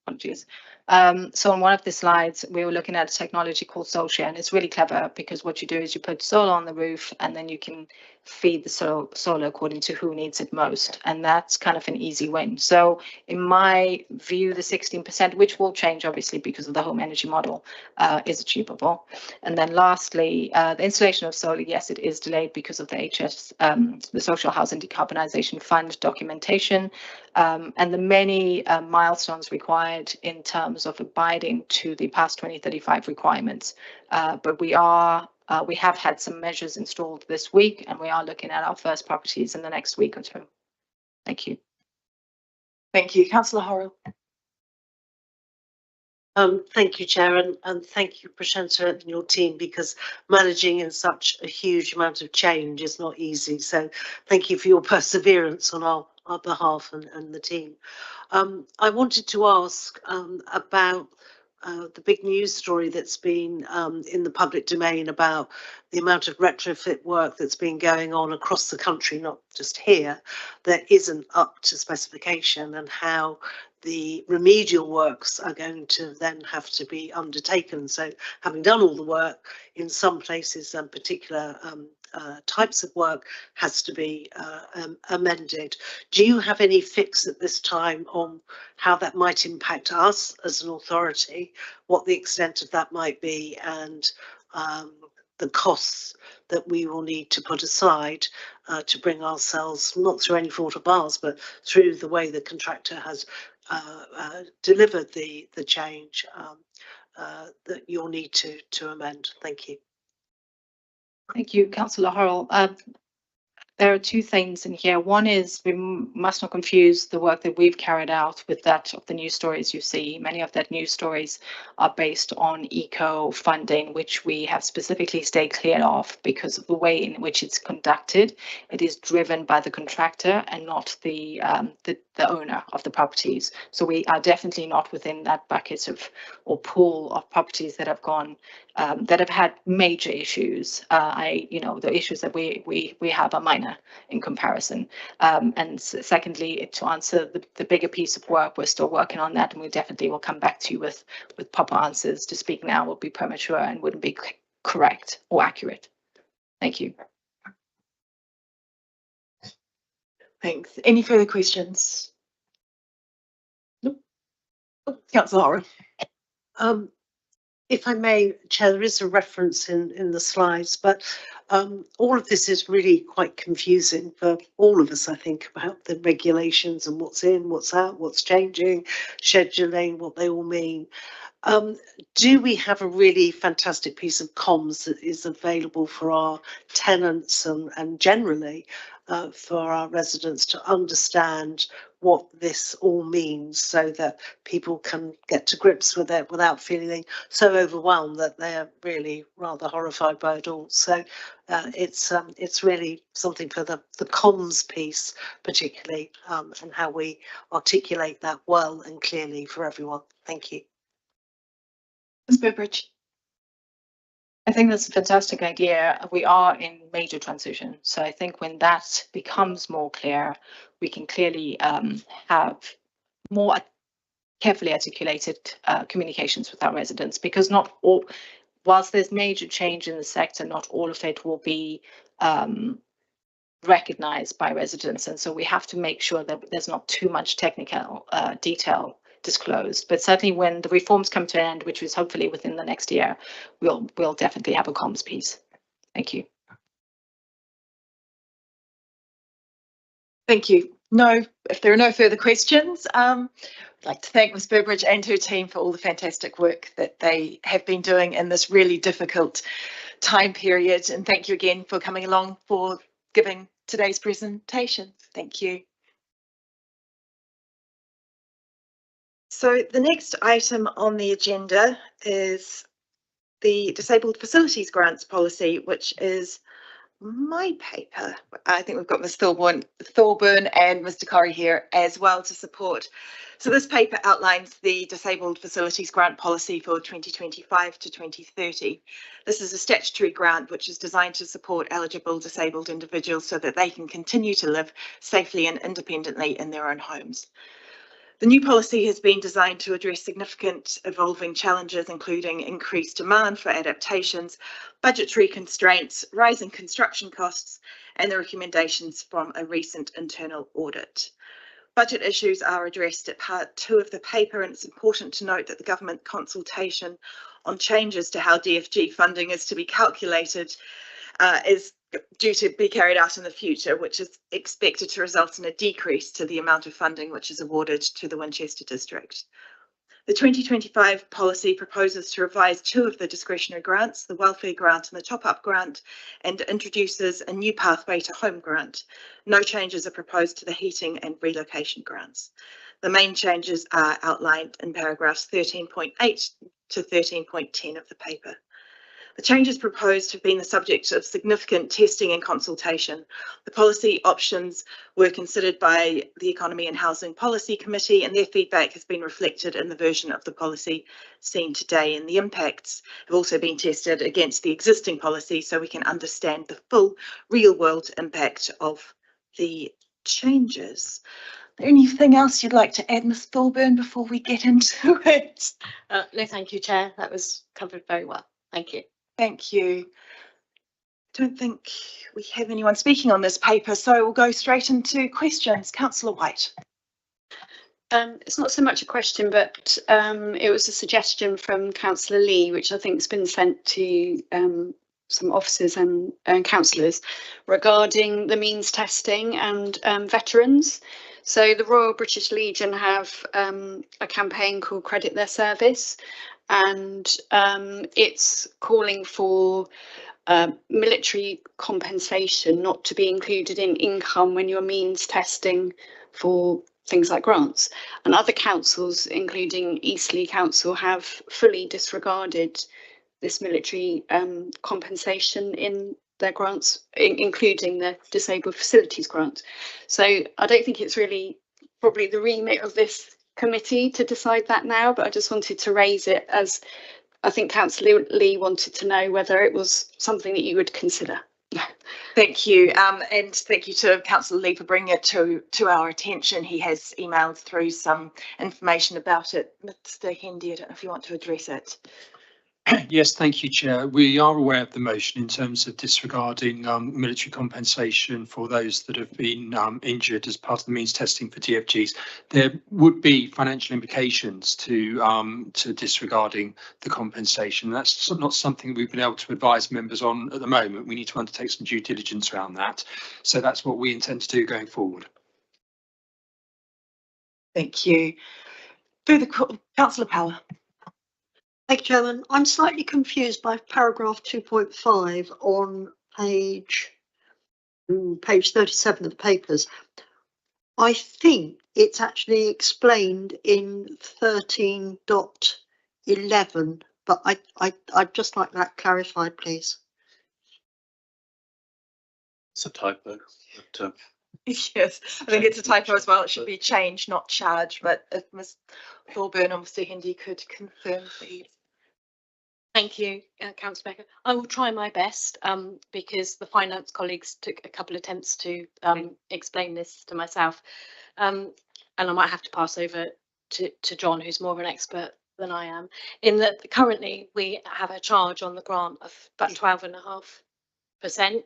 Speaker 8: Apologies. So on one of the slides, we were looking at a technology called Solshare, and it's really clever because what you do is you put solar on the roof and then you can feed the solar according to who needs it most. And that's kind of an easy win. So in my view, the 16%, which will change obviously because of the home energy model, is achievable. And then lastly, the installation of solar, yes, it is delayed because of the the Social Housing Decarbonisation Fund documentation, and the many milestones required in terms of abiding to the past 2035 requirements. But we have had some measures installed this week, and we are looking at our first properties in the next week or two. Thank you.
Speaker 2: Thank you. Councillor Horrell.
Speaker 4: Thank you, Chair, and thank you, Prashanta, and your team, because managing in such a huge amount of change is not easy. So thank you for your perseverance on our behalf and the team. I wanted to ask about the big news story that's been in the public domain about the amount of retrofit work that's been going on across the country, not just here, that isn't up to specification, and how the remedial works are going to then have to be undertaken. So having done all the work, in some places and particular types of work has to be amended. Do you have any fix at this time on how that might impact us as an authority, what the extent of that might be, and the costs that we will need to put aside to bring ourselves, not through any fault of ours, but through the way the contractor has delivered the change that you'll need to amend? Thank you.
Speaker 8: Thank you, Councillor Horrell. There are two things in here. One is we must not confuse the work that we've carried out with that of the news stories you see. Many of that news stories are based on eco funding, which we have specifically stayed clear of because of the way in which it's conducted. It is driven by the contractor and not the owner of the properties. So we are definitely not within that bucket of or pool of properties that have gone that have had major issues. The issues that we have are minor in comparison. And secondly, to answer the bigger piece of work, we're still working on that, and we definitely will come back to you with proper answers. To speak now would be premature and wouldn't be correct or accurate. Thank you.
Speaker 2: Thanks. Any further questions? Nope. Councillor Horrell.
Speaker 4: If I may, Chair, there is a reference in the slides, but all of this is really quite confusing for all of us, I think, about the regulations and what's in, what's out, what's changing, scheduling, what they all mean. Do we have a really fantastic piece of comms that is available for our tenants and generally for our residents to understand what this all means, so that people can get to grips with it without feeling so overwhelmed that they're really rather horrified by it all? So it's really something for the comms piece, particularly, and how we articulate that well and clearly for everyone. Thank you.
Speaker 2: Ms. Burbridge.
Speaker 8: I think that's a fantastic idea. We are in major transition. So I think when that becomes more clear, we can clearly have more carefully articulated communications with our residents, because not all, whilst there's major change in the sector, not all of it will be recognized by residents. And so we have to make sure that there's not too much technical detail disclosed, but certainly when the reforms come to an end, which is hopefully within the next year, we'll definitely have a comms piece. Thank you.
Speaker 2: Thank you. No, if there are no further questions, I'd like to thank Ms. Burbridge and her team for all the fantastic work that they have been doing in this really difficult time period. And thank you again for coming along for giving today's presentation. Thank you. So the next item on the agenda is the Disabled Facilities Grants Policy, which is my paper. I think we've got Ms. Thorburn and Mr. Corrie here as well to support. So this paper outlines the Disabled Facilities Grant Policy for 2025 to 2030. This is a statutory grant which is designed to support eligible disabled individuals so that they can continue to live safely and independently in their own homes. The new policy has been designed to address significant evolving challenges, including increased demand for adaptations, budgetary constraints, rising construction costs, and the recommendations from a recent internal audit. Budget issues are addressed at part 2 of the paper, and it's important to note that the government consultation on changes to how DFG funding is to be calculated is due to be carried out in the future, which is expected to result in a decrease to the amount of funding which is awarded to the Winchester district. The 2025 policy proposes to revise 2 of the discretionary grants, the welfare grant and the top-up grant, and introduces a new pathway to home grant. No changes are proposed to the heating and relocation grants. The main changes are outlined in paragraphs 13.8 to 13.10 of the paper. The changes proposed have been the subject of significant testing and consultation. The policy options were considered by the Economy and Housing Policy Committee, and their feedback has been reflected in the version of the policy seen today. And the impacts have also been tested against the existing policy so we can understand the full real-world impact of the changes. Anything else you'd like to add, Ms. Thorburn, before we get into it?
Speaker 8: No, thank you, Chair. That was covered very well. Thank you.
Speaker 2: Thank you. I don't think we have anyone speaking on this paper, so we'll go straight into questions. Councillor White.
Speaker 6: It's not so much a question, but it was a suggestion from Councillor Lee, which I think has been sent to some officers and councillors regarding the means testing and veterans. So the Royal British Legion have a campaign called Credit Their Service, and it's calling for military compensation not to be included in income when you're means testing for things like grants. And other councils, including Eastleigh Council, have fully disregarded this military compensation in their grants, including the disabled facilities grant. So I don't think it's really probably the remit of this committee to decide that now, but I just wanted to raise it, as I think Councillor Lee wanted to know whether it was something that you would consider.
Speaker 2: Thank you, and thank you to Councillor Lee for bringing it to our attention. He has emailed through some information about it. Mr. Hendy, I don't know if you want to address it.
Speaker 1: Yes, thank you, Chair. We are aware of the motion in terms of disregarding military compensation for those that have been injured as part of the means testing for DFGs. There would be financial implications to disregarding the compensation. That's not something we've been able to advise members on at the moment. We need to undertake some due diligence around that. So that's what we intend to do going forward.
Speaker 2: Thank you. Further, Councillor Power.
Speaker 7: Thank you, Chairman. I'm slightly confused by paragraph 2.5 on page 37 of the papers. I think it's actually explained in 13.11, but I'd just like that clarified, please.
Speaker 3: It's a typo. But,
Speaker 2: Yes, I think it's a typo as well. It should be change, not charge. But if Ms. Thorburn or Mr. Hendy could confirm, please.
Speaker 8: Thank you, Councillor Becker. I will try my best because the finance colleagues took a couple of attempts to explain this to myself, and I might have to pass over to John, who's more of an expert than I am. In that currently we have a charge on the grant of about 12.5%,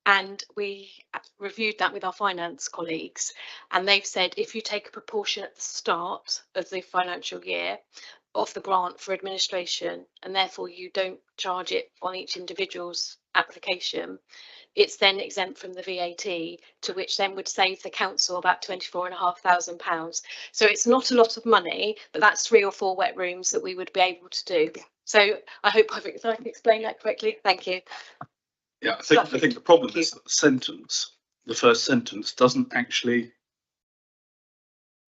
Speaker 8: and we reviewed that with our finance colleagues, and they've said if you take a proportion at the start of the financial year of the grant for administration, and therefore you don't charge it on each individual's application, it's then exempt from the VAT, to which then would save the council about £24,500. So it's not a lot of money, but that's 3 or 4 wet rooms that we would be able to do. So I hope I can explain that correctly. Thank you.
Speaker 3: yeah, I think the problem is that the first sentence doesn't actually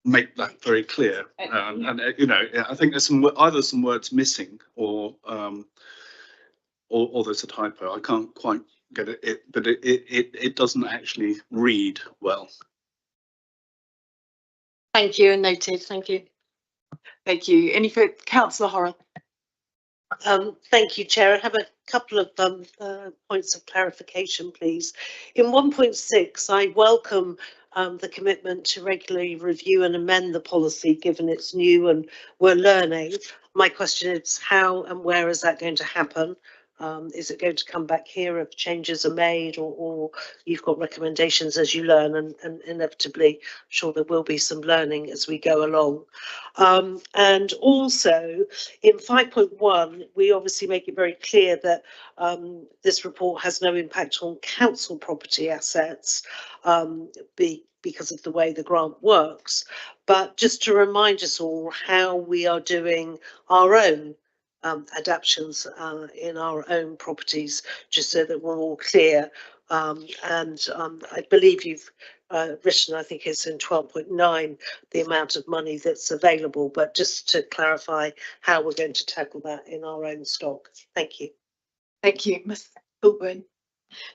Speaker 3: make that very clear, and you know, I think there's either some words missing or there's a typo. I can't quite get it, but it doesn't actually read well.
Speaker 8: Thank you, and noted. Thank you.
Speaker 2: Thank you. Any further, Councillor Horrell?
Speaker 4: Thank you, Chair. I have a couple of points of clarification, please. In 1.6, I welcome the commitment to regularly review and amend the policy, given it's new and we're learning. My question is, how and where is that going to happen? Is it going to come back here if changes are made, or you've got recommendations as you learn, and inevitably, I'm sure there will be some learning as we go along. And also in 5.1, we obviously make it very clear that this report has no impact on council property assets because of the way the grant works. But just to remind us all how we are doing our own adaptations in our own properties, just so that we're all clear. I believe you've written, I think it's in 12.9, the amount of money that's available, but just to clarify how we're going to tackle that in our own stock. Thank you.
Speaker 2: Thank you, Ms. Goulburn.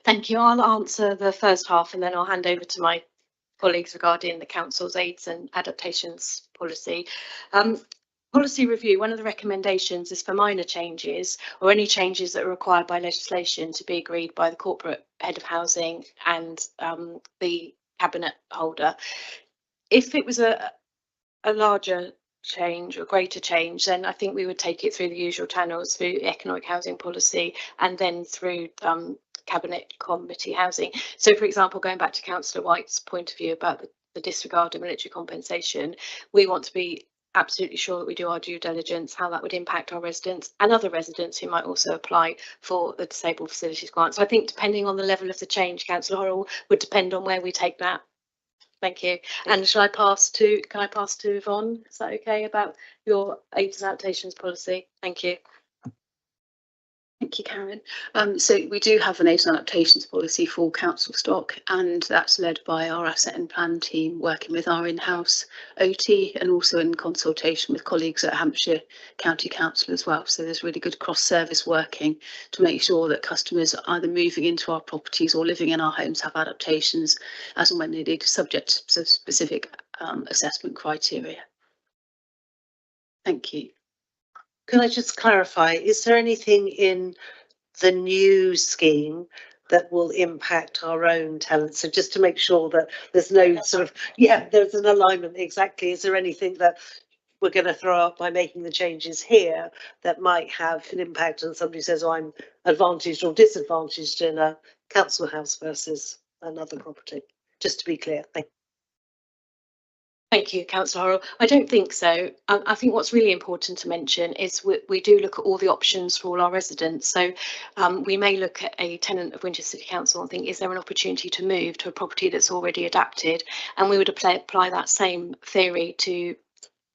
Speaker 5: Thank you. I'll answer the first half and then I'll hand over to my colleagues regarding the council's aids and adaptations policy. Policy review, one of the recommendations is for minor changes or any changes that are required by legislation to be agreed by the corporate head of housing and the cabinet holder. If it was a larger change or greater change, then I think we would take it through the usual channels, through economic housing policy and then through cabinet committee housing. So, for example, going back to Councillor White's point of view about the disregard of military compensation, we want to be absolutely sure that we do our due diligence, how that would impact our residents and other residents who might also apply for the disabled facilities grant. So I think depending on the level of the change, Councillor Horrell, would depend on where we take that. Thank you. And can I pass to Yvonne? Is that okay, about your aids and adaptations policy? Thank you.
Speaker 6: Thank you, Karen. So we do have an aids and adaptations policy for council stock, and that's led by our asset and plan team working with our in-house OT and also in consultation with colleagues at Hampshire County Council as well. So there's really good cross-service working to make sure that customers either moving into our properties or living in our homes have adaptations as and when needed, subject to specific assessment criteria. Thank you.
Speaker 4: Can I just clarify, is there anything in the new scheme that will impact our own tenants? So just to make sure that there's no sort of, there's an alignment, exactly. Is there anything that we're going to throw up by making the changes here that might have an impact, and somebody says, oh, I'm advantaged or disadvantaged in a council house versus another property? Just to be clear. Thank you.
Speaker 5: Thank you, Councillor Horrell. I don't think so. I think what's really important to mention is we do look at all the options for all our residents. So we may look at a tenant of Winchester City Council and think, is there an opportunity to move to a property that's already adapted? And we would apply that same theory to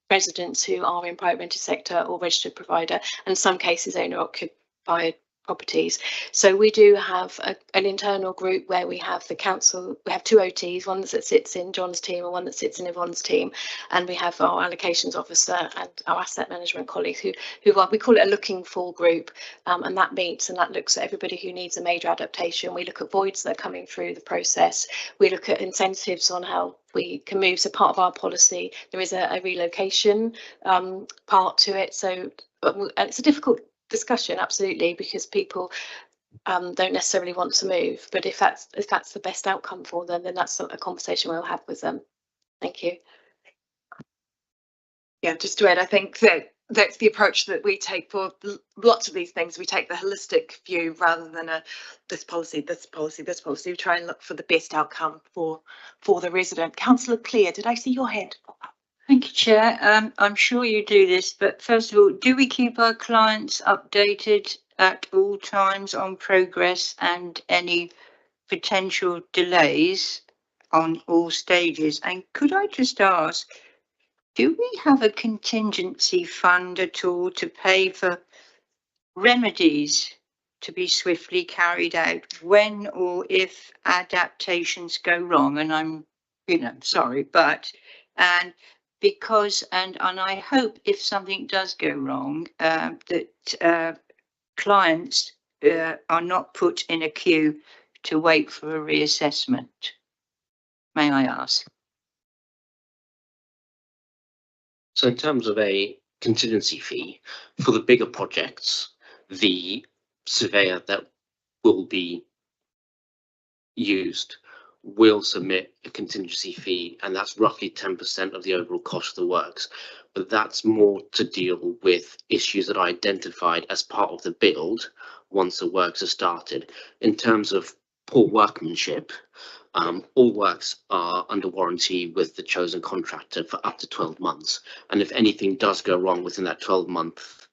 Speaker 5: residents who are in private rented sector or registered provider, and in some cases owner occupied properties. So we do have an internal group where we have the council, we have two OTs, one that sits in John's team and one that sits in Yvonne's team, and we have our allocations officer and our asset management colleagues who are, we call it a looking for group, and that meets and that looks at everybody who needs a major adaptation. We look at voids that are coming through the process, we look at incentives on how we can move. So part of our policy, there is a relocation part to it. So it's a difficult discussion, absolutely, because people don't necessarily want to move, but if that's the best outcome for them, then that's a conversation we'll have with them. Thank you.
Speaker 2: Yeah, just to add, I think that's the approach that we take for lots of these things. We take the holistic view rather than this policy. We try and look for the best outcome for the resident. Councillor Clare, did I see your hand pop up?
Speaker 9: Thank you, Chair. I'm sure you do this, but first of all, do we keep our clients updated at all times on progress and any potential delays on all stages? And could I just ask, do we have a contingency fund at all to pay for remedies to be swiftly carried out when or if adaptations go wrong? And I'm, sorry, but, and because, and I hope if something does go wrong, that clients are not put in a queue to wait for a reassessment. May I ask?
Speaker 10: So in terms of a contingency fee for the bigger projects, the surveyor that will be used will submit a contingency fee, and that's roughly 10% of the overall cost of the works. But that's more to deal with issues that are identified as part of the build once the works are started. In terms of poor workmanship, all works are under warranty with the chosen contractor for up to 12 months. And if anything does go wrong within that 12-month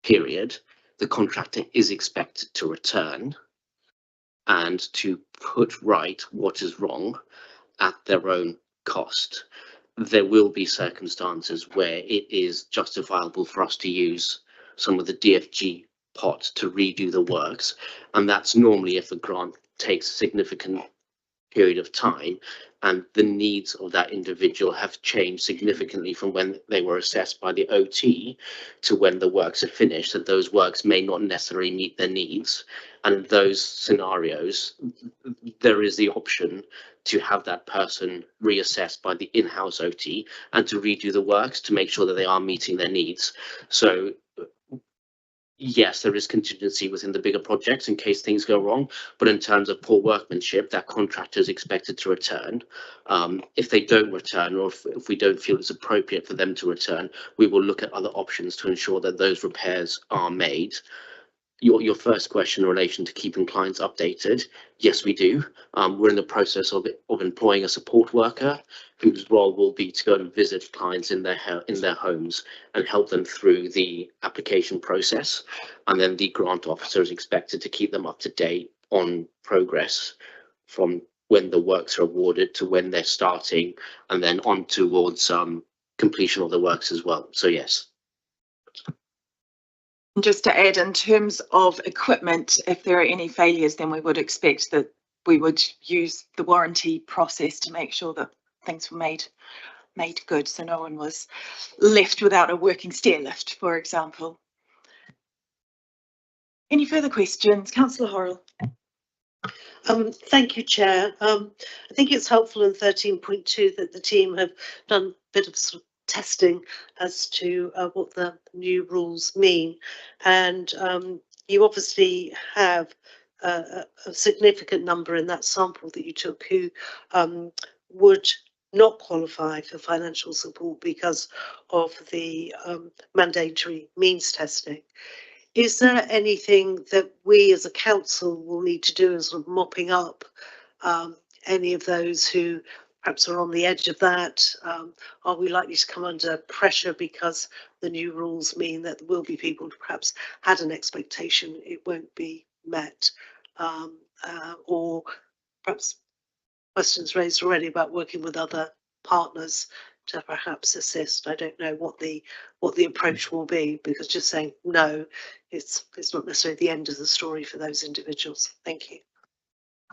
Speaker 10: period, the contractor is expected to return and to put right what is wrong at their own cost. There will be circumstances where it is justifiable for us to use some of the DFG pot to redo the works, and that's normally if a grant takes a significant period of time and the needs of that individual have changed significantly from when they were assessed by the OT to when the works are finished, that those works may not necessarily meet their needs. And in those scenarios, there is the option to have that person reassessed by the in-house OT and to redo the works to make sure that they are meeting their needs. So yes, there is contingency within the bigger projects in case things go wrong, but in terms of poor workmanship, that contractor is expected to return. If they don't return, or if we don't feel it's appropriate for them to return, we will look at other options to ensure that those repairs are made. Your first question in relation to keeping clients updated, yes, we do. We're in the process of employing a support worker whose role will be to go and visit clients in their homes and help them through the application process. And then the grant officer is expected to keep them up to date on progress from when the works are awarded to when they're starting, and then on towards completion of the works as well. So yes.
Speaker 2: Just to add, in terms of equipment, if there are any failures, then we would expect that we would use the warranty process to make sure that things were made good, so no one was left without a working stair lift, for example. Any further questions? Councillor Horrell.
Speaker 4: Thank you, Chair. I think it's helpful in 13.2 that the team have done a bit of sort of testing as to what the new rules mean, and you obviously have a significant number in that sample that you took who would not qualify for financial support because of the mandatory means testing. Is there anything that we as a council will need to do in sort of mopping up any of those who perhaps are on the edge of that? Are we likely to come under pressure because the new rules mean that there will be people who perhaps had an expectation it won't be met? Or perhaps questions raised already about working with other partners to perhaps assist. I don't know what the approach will be, because just saying no, it's not necessarily the end of the story for those individuals. Thank you.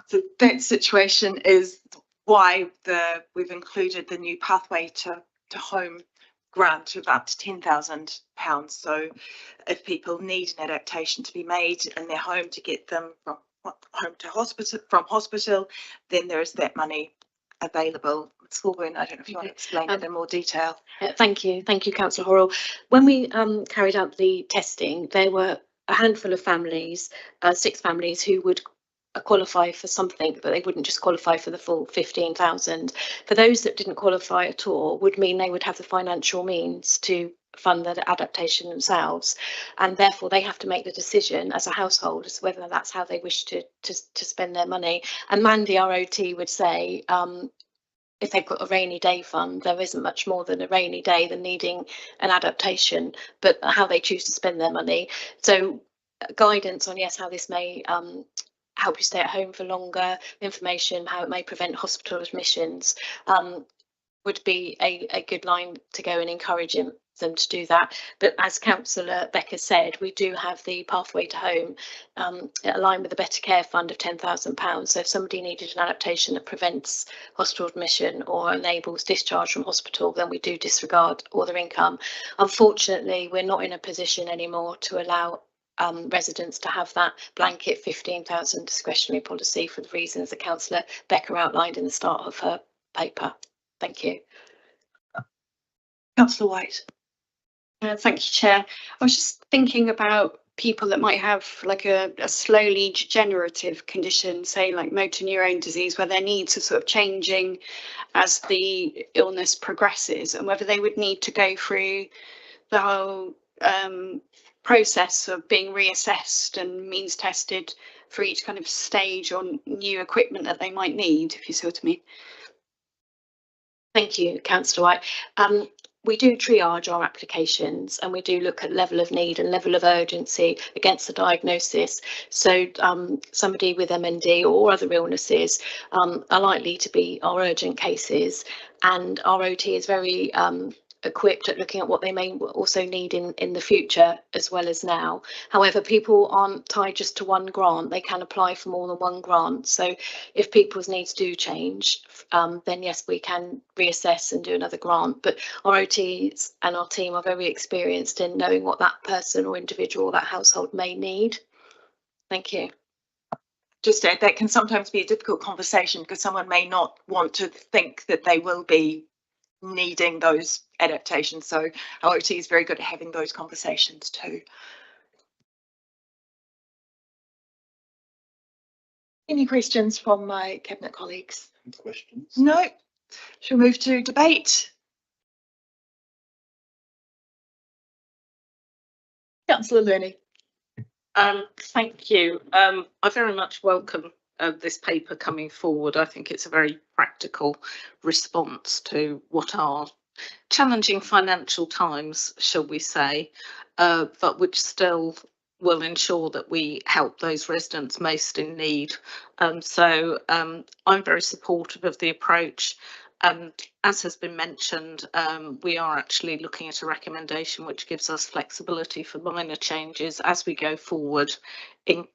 Speaker 2: So that situation is why we've included the new pathway to home grant of up to £10,000. So if people need an adaptation to be made in their home to get them from home to hospital, from hospital, then there is that money available. Sylvain, I don't know if you want to explain it in more detail.
Speaker 11: Thank you, Councillor Horrell. When we carried out the testing, there were a handful of families, 6 families, who would qualify for something, but they wouldn't just qualify for the full 15,000. For those that didn't qualify at all, would mean they would have the financial means to fund the adaptation themselves, and therefore they have to make the decision as a household as to whether that's how they wish to spend their money. And Mandy, our OT, would say if they've got a rainy day fund, there isn't much more than a rainy day than needing an adaptation, but how they choose to spend their money. So guidance on, yes, how this may help you stay at home for longer, information how it may prevent hospital admissions, would be a good line to go and encourage them to do that. But as Councillor Becker said, we do have the pathway to home aligned with the Better Care Fund of £10,000. So if somebody needed an adaptation that prevents hospital admission or enables discharge from hospital, then we do disregard all their income. Unfortunately, we're not in a position anymore to allow residents to have that blanket 15,000 discretionary policy for the reasons that Councillor Becker outlined in the start of her paper. Thank you.
Speaker 2: Councillor White.
Speaker 6: Thank you, Chair. I was just thinking about people that might have like a slowly degenerative condition, say like motor neurone disease, where their needs are sort of changing as the illness progresses, and whether they would need to go through the whole process of being reassessed and means tested for each kind of stage or new equipment that they might need, if you see what I mean.
Speaker 11: Thank you, Councillor White. We do triage our applications and we do look at level of need and level of urgency against the diagnosis. So somebody with MND or other illnesses are likely to be our urgent cases, and our OT is very equipped at looking at what they may also need in the future as well as now. However, people aren't tied just to one grant. They can apply for more than one grant. So if people's needs do change, then yes, we can reassess and do another grant. But our OTs and our team are very experienced in knowing what that person or individual or that household may need. Thank you.
Speaker 2: Just to add, that can sometimes be a difficult conversation because someone may not want to think that they will be needing those adaptations. So our OT is very good at having those conversations too. Any questions from my Cabinet colleagues?
Speaker 3: Questions?
Speaker 2: No. Shall we move to debate? Councillor Looney.
Speaker 12: Thank you. I very much welcome this paper coming forward. I think it's a very practical response to what are challenging financial times, shall we say, but which still will ensure that we help those residents most in need. So I'm very supportive of the approach. As has been mentioned, we are actually looking at a recommendation which gives us flexibility for minor changes as we go forward in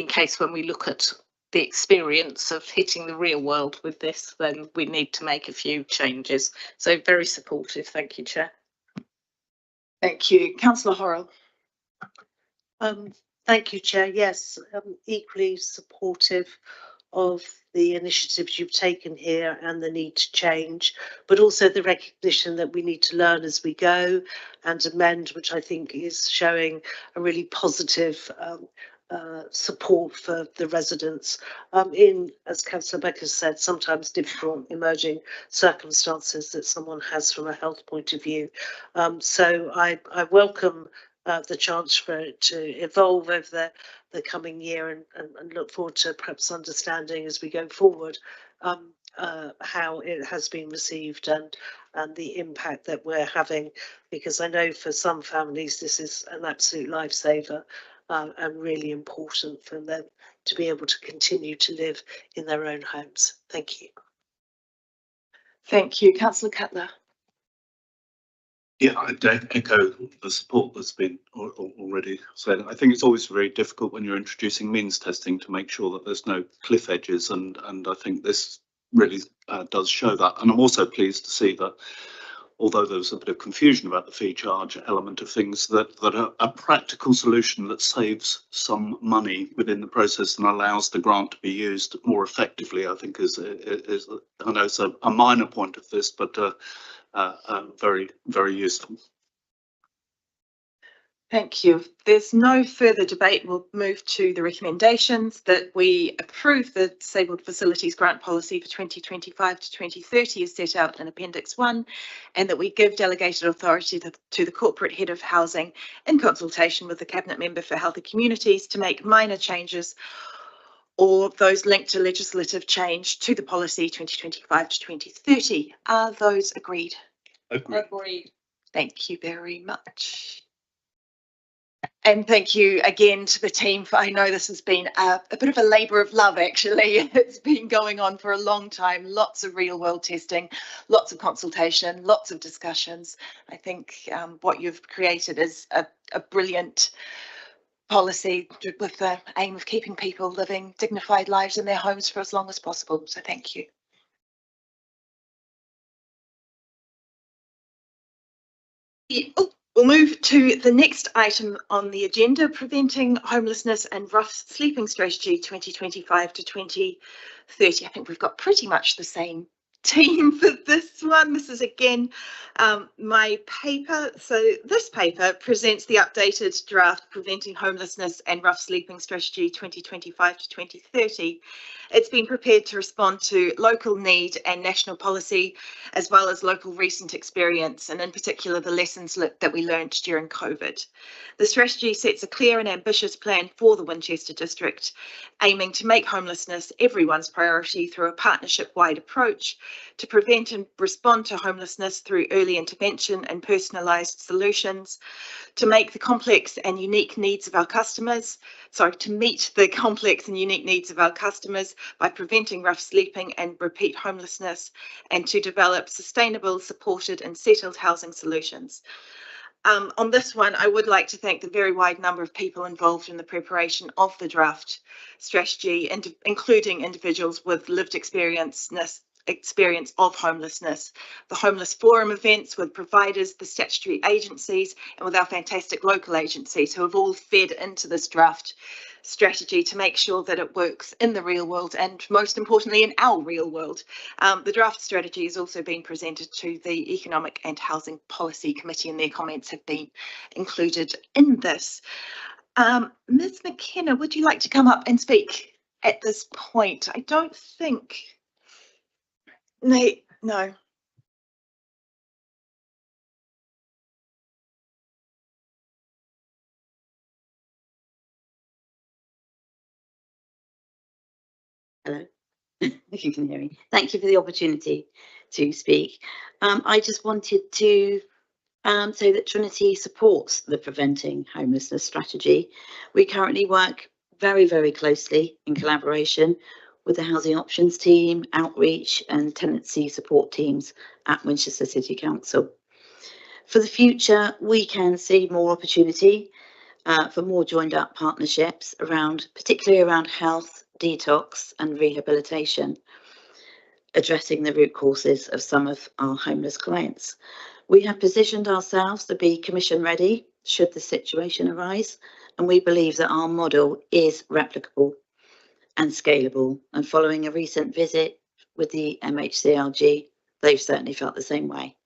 Speaker 12: case when we look at the experience of hitting the real world with this, then we need to make a few changes. So very supportive. Thank you, Chair.
Speaker 2: Thank you. Councillor Horrell.
Speaker 4: Thank you, Chair. Yes, equally supportive of the initiatives you've taken here and the need to change, but also the recognition that we need to learn as we go and amend, which I think is showing a really positive support for the residents in, as Councillor Becker said, sometimes difficult emerging circumstances that someone has from a health point of view. So I welcome the chance for it to evolve over the coming year and look forward to perhaps understanding as we go forward how it has been received and the impact that we're having, because I know for some families this is an absolute lifesaver and really important for them to be able to continue to live in their own homes. Thank you.
Speaker 2: Thank you. Councillor Cutler.
Speaker 3: Yeah, I echo the support that's been already said. I think it's always very difficult when you're introducing means testing to make sure that there's no cliff edges, and I think this really does show that. And I'm also pleased to see that, although there was a bit of confusion about the fee charge element of things, that a practical solution that saves some money within the process and allows the grant to be used more effectively, I think is I know it's a minor point of this, but very, very useful.
Speaker 2: Thank you. If there's no further debate, we'll move to the recommendations that we approve the Disabled Facilities Grant Policy for 2025 to 2030 as set out in Appendix 1, and that we give delegated authority to the Corporate Head of Housing in consultation with the Cabinet Member for Healthy Communities to make minor changes or those linked to legislative change to the policy 2025 to 2030. Are those agreed?
Speaker 3: Agreed.
Speaker 2: Thank you very much. And thank you again to the team for, I know this has been a bit of a labour of love actually. It's been going on for a long time, lots of real world testing, lots of consultation, lots of discussions. I think what you've created is a brilliant policy with the aim of keeping people living dignified lives in their homes for as long as possible. So thank you. Oh, we'll move to the next item on the agenda, Preventing Homelessness and Rough Sleeping Strategy 2025 to 2030. I think we've got pretty much the same team for this one. This is again my paper. So this paper presents the updated draft Preventing Homelessness and Rough Sleeping Strategy 2025 to 2030. It's been prepared to respond to local need and national policy, as well as local recent experience, and in particular the lessons that we learned during COVID. The strategy sets a clear and ambitious plan for the Winchester District, aiming to make homelessness everyone's priority through a partnership-wide approach to prevent and respond to homelessness through early intervention and personalised solutions, to make the complex and unique needs of our customers, to meet the complex and unique needs of our customers by preventing rough sleeping and repeat homelessness, and to develop sustainable, supported and settled housing solutions. On this one, I would like to thank the very wide number of people involved in the preparation of the draft strategy, and including individuals with lived experience of homelessness, the Homeless Forum events with providers, the statutory agencies, and with our fantastic local agencies who have all fed into this draft strategy to make sure that it works in the real world, and most importantly in our real world. The draft strategy has also been presented to the Economic and Housing Policy Committee, and their comments have been included in this. Ms. McKenna, would you like to come up and speak at this point? I don't think. No.
Speaker 13: Hello, if you can hear me. Thank you for the opportunity to speak. I just wanted to say that Trinity supports the Preventing Homelessness strategy. We currently work very, very closely in collaboration with the Housing Options team, outreach and tenancy support teams at Winchester City Council. For the future, we can see more opportunity for more joined up partnerships particularly around health, detox and rehabilitation, addressing the root causes of some of our homeless clients. We have positioned ourselves to be commission ready should the situation arise, and we believe that our model is replicable and scalable. And following a recent visit with the MHCLG, they've certainly felt the same way.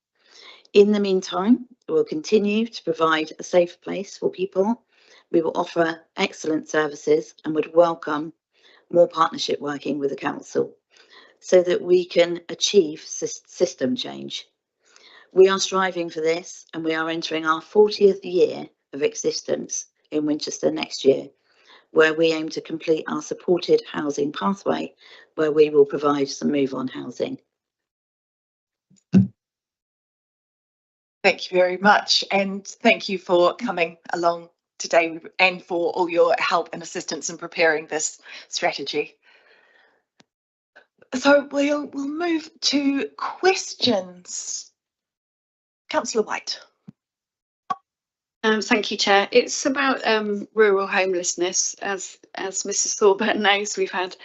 Speaker 13: In the meantime, we'll continue to provide a safe place for people. We will offer excellent services and would welcome more partnership working with the council so that we can achieve system change. We are striving for this, and we are entering our 40th year of existence in Winchester next year, where we aim to complete our supported housing pathway, where we will provide some move-on housing.
Speaker 2: Thank you very much, and thank you for coming along today and for all your help and assistance in preparing this strategy. So we'll move to questions. Councillor White.
Speaker 6: Thank you, Chair. It's about rural homelessness. As Mrs. Thorburn knows, we've had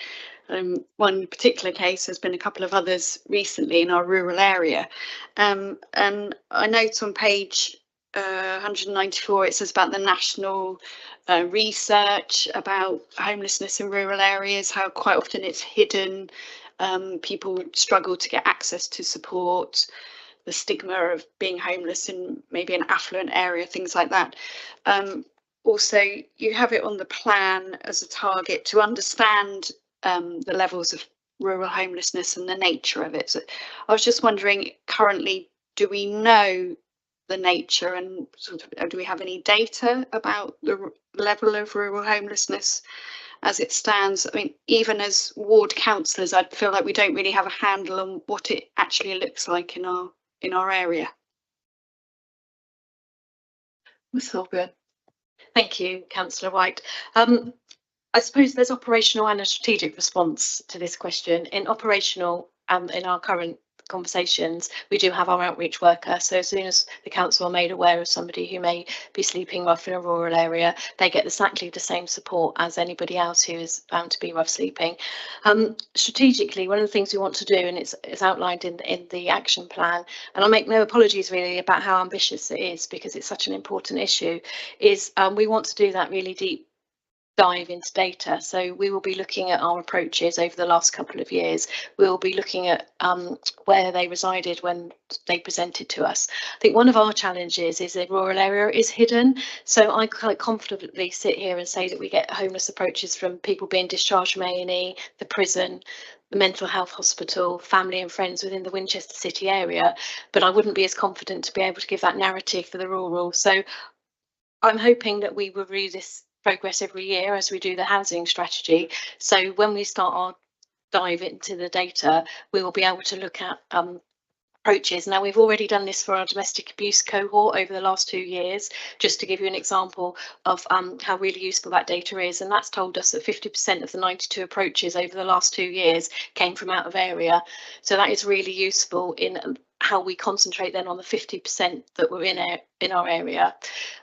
Speaker 6: one particular case. There's been a couple of others recently in our rural area. And I note on page 194, it says about the national research about homelessness in rural areas, how quite often it's hidden. People struggle to get access to support, the stigma of being homeless in maybe an affluent area, things like that. Also, you have it on the plan as a target to understand the levels of rural homelessness and the nature of it. So I was just wondering, currently, do we know the nature and sort of, do we have any data about the level of rural homelessness as it stands? I mean, even as ward councillors, I feel like we don't really have a handle on what it actually looks like in our area.
Speaker 2: Ms. Thorburn.
Speaker 11: Thank you, Councillor White. I suppose there's operational and a strategic response to this question. In operational, in our current conversations, we do have our outreach worker. So as soon as the council are made aware of somebody who may be sleeping rough in a rural area, they get exactly the same support as anybody else who is found to be rough sleeping. Strategically, one of the things we want to do, and it's outlined in the action plan, and I'll make no apologies really about how ambitious it is because it's such an important issue, is we want to do that really deep dive into data. So we will be looking at our approaches over the last couple of years. We'll be looking at where they resided when they presented to us. I think one of our challenges is the rural area is hidden. So I quite confidently sit here and say that we get homeless approaches from people being discharged from A&E, the prison, the mental health hospital, family and friends within the Winchester City area, but I wouldn't be as confident to be able to give that narrative for the rural. So I'm hoping that we review this progress every year as we do the housing strategy. So when we start our dive into the data, we will be able to look at approaches. Now, we've already done this for our domestic abuse cohort over the last 2 years, just to give you an example of how really useful that data is. And that's told us that 50% of the 92 approaches over the last 2 years came from out of area. So that is really useful in how we concentrate then on the 50% that were in our area.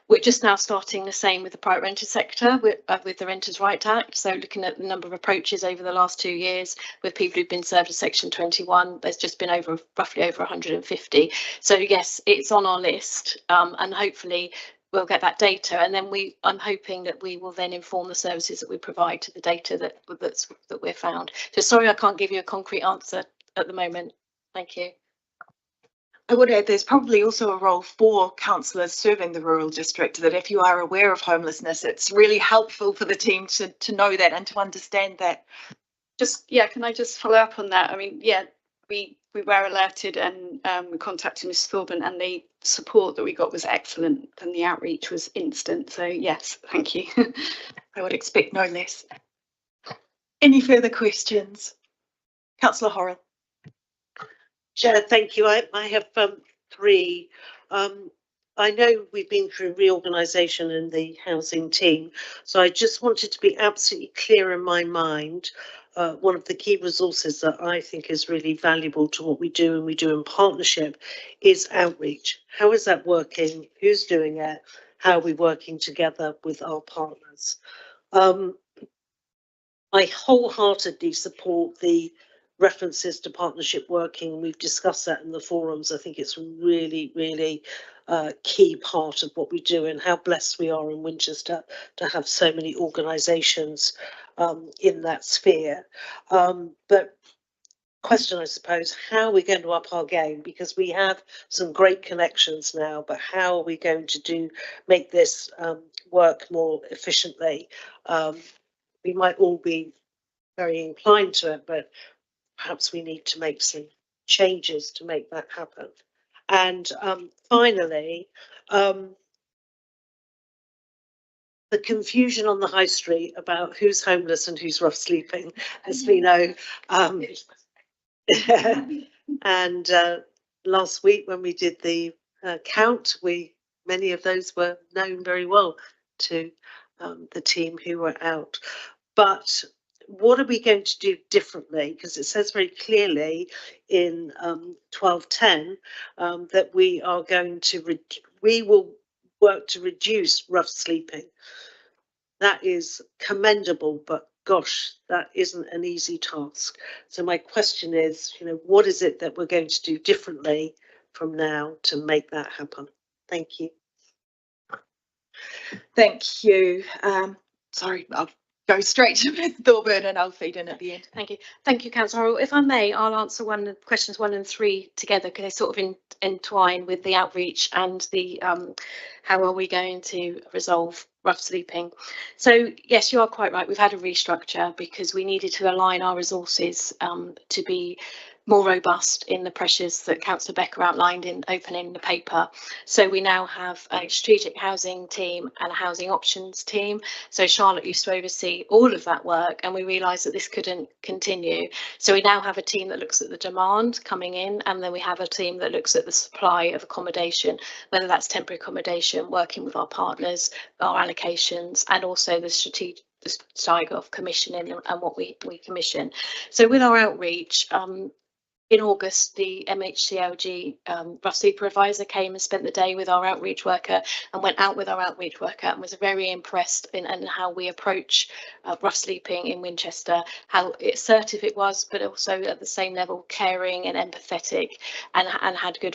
Speaker 11: We're just now starting the same with the private rented sector with the Renters' Right Act. So looking at the number of approaches over the last 2 years with people who've been served with Section 21, there's just been roughly over 150. So yes, it's on our list, and hopefully we'll get that data, and then I'm hoping that we will then inform the services that we provide to the data that we're found. So sorry, I can't give you a concrete answer at the moment. Thank you.
Speaker 2: I would add there's probably also a role for councillors serving the rural district, that if you are aware of homelessness, it's really helpful for the team to know that and to understand that.
Speaker 6: Can I just follow up on that? I mean, we were alerted and we contacted Ms Thorburn, and the support that we got was excellent and the outreach was instant. So yes, thank you.
Speaker 2: I would expect no less. Any further questions? Councillor Horrell.
Speaker 4: Chair, thank you. I have 3. I know we've been through reorganisation in the housing team, so I just wanted to be absolutely clear in my mind. One of the key resources that I think is really valuable to what we do, and we do in partnership, is outreach. How is that working? Who's doing it? How are we working together with our partners? I wholeheartedly support the references to partnership working. We've discussed that in the forums. I think it's really, really key part of what we do, and how blessed we are in Winchester to have so many organisations in that sphere. But question, I suppose, how are we going to up our game? Because we have some great connections now, but how are we going to make this work more efficiently? We might all be very inclined to it, but perhaps we need to make some changes to make that happen. And finally, the confusion on the high street about who's homeless and who's rough sleeping, as we know. And last week when we did the count, many of those were known very well to the team who were out. But what are we going to do differently? Because it says very clearly in 1210 that we are going to we will work to reduce rough sleeping. That is commendable, but gosh, that isn't an easy task. So my question is, what is it that we're going to do differently from now to make that happen? Thank you.
Speaker 2: Thank you. Sorry, I'll go straight to Ms Thorburn and I'll feed in at the end.
Speaker 11: Thank you. Thank you, Councillor Horrell. If I may, I'll answer questions 1 and 3 together, because they sort of entwine with the outreach and the how are we going to resolve rough sleeping. So yes, you are quite right. We've had a restructure because we needed to align our resources to be more robust in the pressures that Councillor Becker outlined in opening the paper. So we now have a strategic housing team and a housing options team. So Charlotte used to oversee all of that work, and we realised that this couldn't continue. So we now have a team that looks at the demand coming in, and then we have a team that looks at the supply of accommodation, whether that's temporary accommodation, working with our partners, our allocations, and also the strategic side of commissioning and what we commission. So with our outreach, in August, the MHCLG rough sleeper advisor came and spent the day with our outreach worker and went out with our outreach worker and was very impressed in how we approach rough sleeping in Winchester, how assertive it was, but also at the same level caring and empathetic, and had good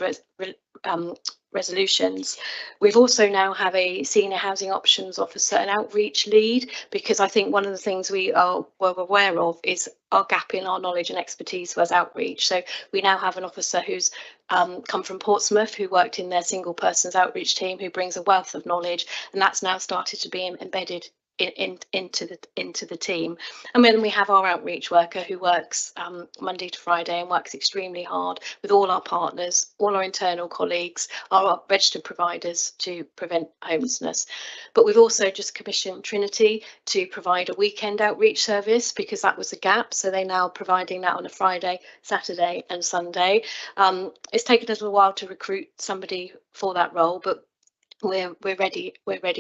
Speaker 11: resolutions. We've also now have a senior housing options officer and outreach lead, because I think one of the things we are well aware of is our gap in our knowledge and expertise was outreach. So we now have an officer who's come from Portsmouth, who worked in their single persons outreach team, who brings a wealth of knowledge, and that's now started to be embedded into the team. And then we have our outreach worker who works Monday to Friday and works extremely hard with all our partners, all our internal colleagues, our registered providers to prevent homelessness. But we've also just commissioned Trinity to provide a weekend outreach service, because that was a gap. So they're now providing that on a Friday, Saturday and Sunday. It's taken a little while to recruit somebody for that role, but we're ready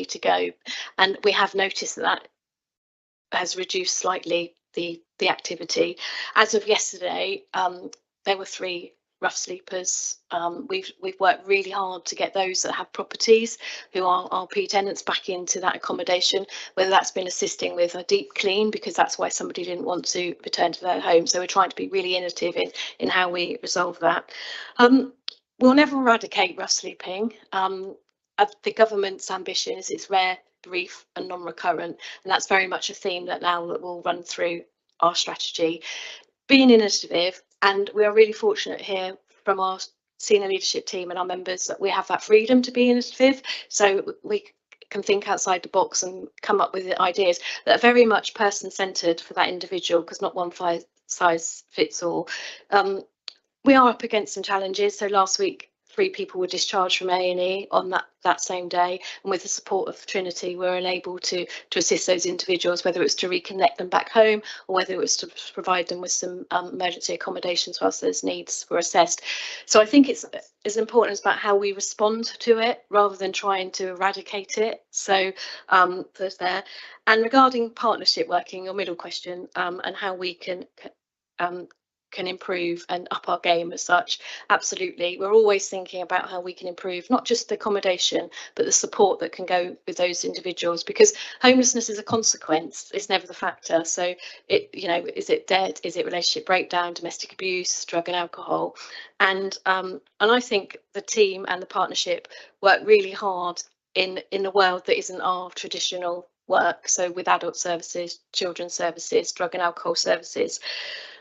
Speaker 11: to go, and we have noticed that has reduced slightly the activity. As of yesterday, there were 3 rough sleepers. We've worked really hard to get those that have properties, who are RP tenants, back into that accommodation, whether that's been assisting with a deep clean, because that's why somebody didn't want to return to their home. So we're trying to be really innovative in how we resolve that. We'll never eradicate rough sleeping. The government's ambition is it's rare, brief and non-recurrent, and that's very much a theme that will run through our strategy. Being innovative, and we are really fortunate here from our senior leadership team and our members that we have that freedom to be innovative, so we can think outside the box and come up with ideas that are very much person-centred for that individual, because not one size fits all. We are up against some challenges. So last week, 3 people were discharged from A&E on that same day, and with the support of Trinity, we're enabled to assist those individuals, whether it's to reconnect them back home or whether it was to provide them with some emergency accommodations whilst those needs were assessed. So I think it's as important about how we respond to it rather than trying to eradicate it. So there's there. And regarding partnership working, your middle question, and how we can improve and up our game as such, absolutely. We're always thinking about how we can improve not just the accommodation but the support that can go with those individuals, because homelessness is a consequence, it's never the factor. So is it debt, is it relationship breakdown, domestic abuse, drug and alcohol, and I think the team and the partnership work really hard in a world that isn't our traditional work, so with adult services, children's services, drug and alcohol services.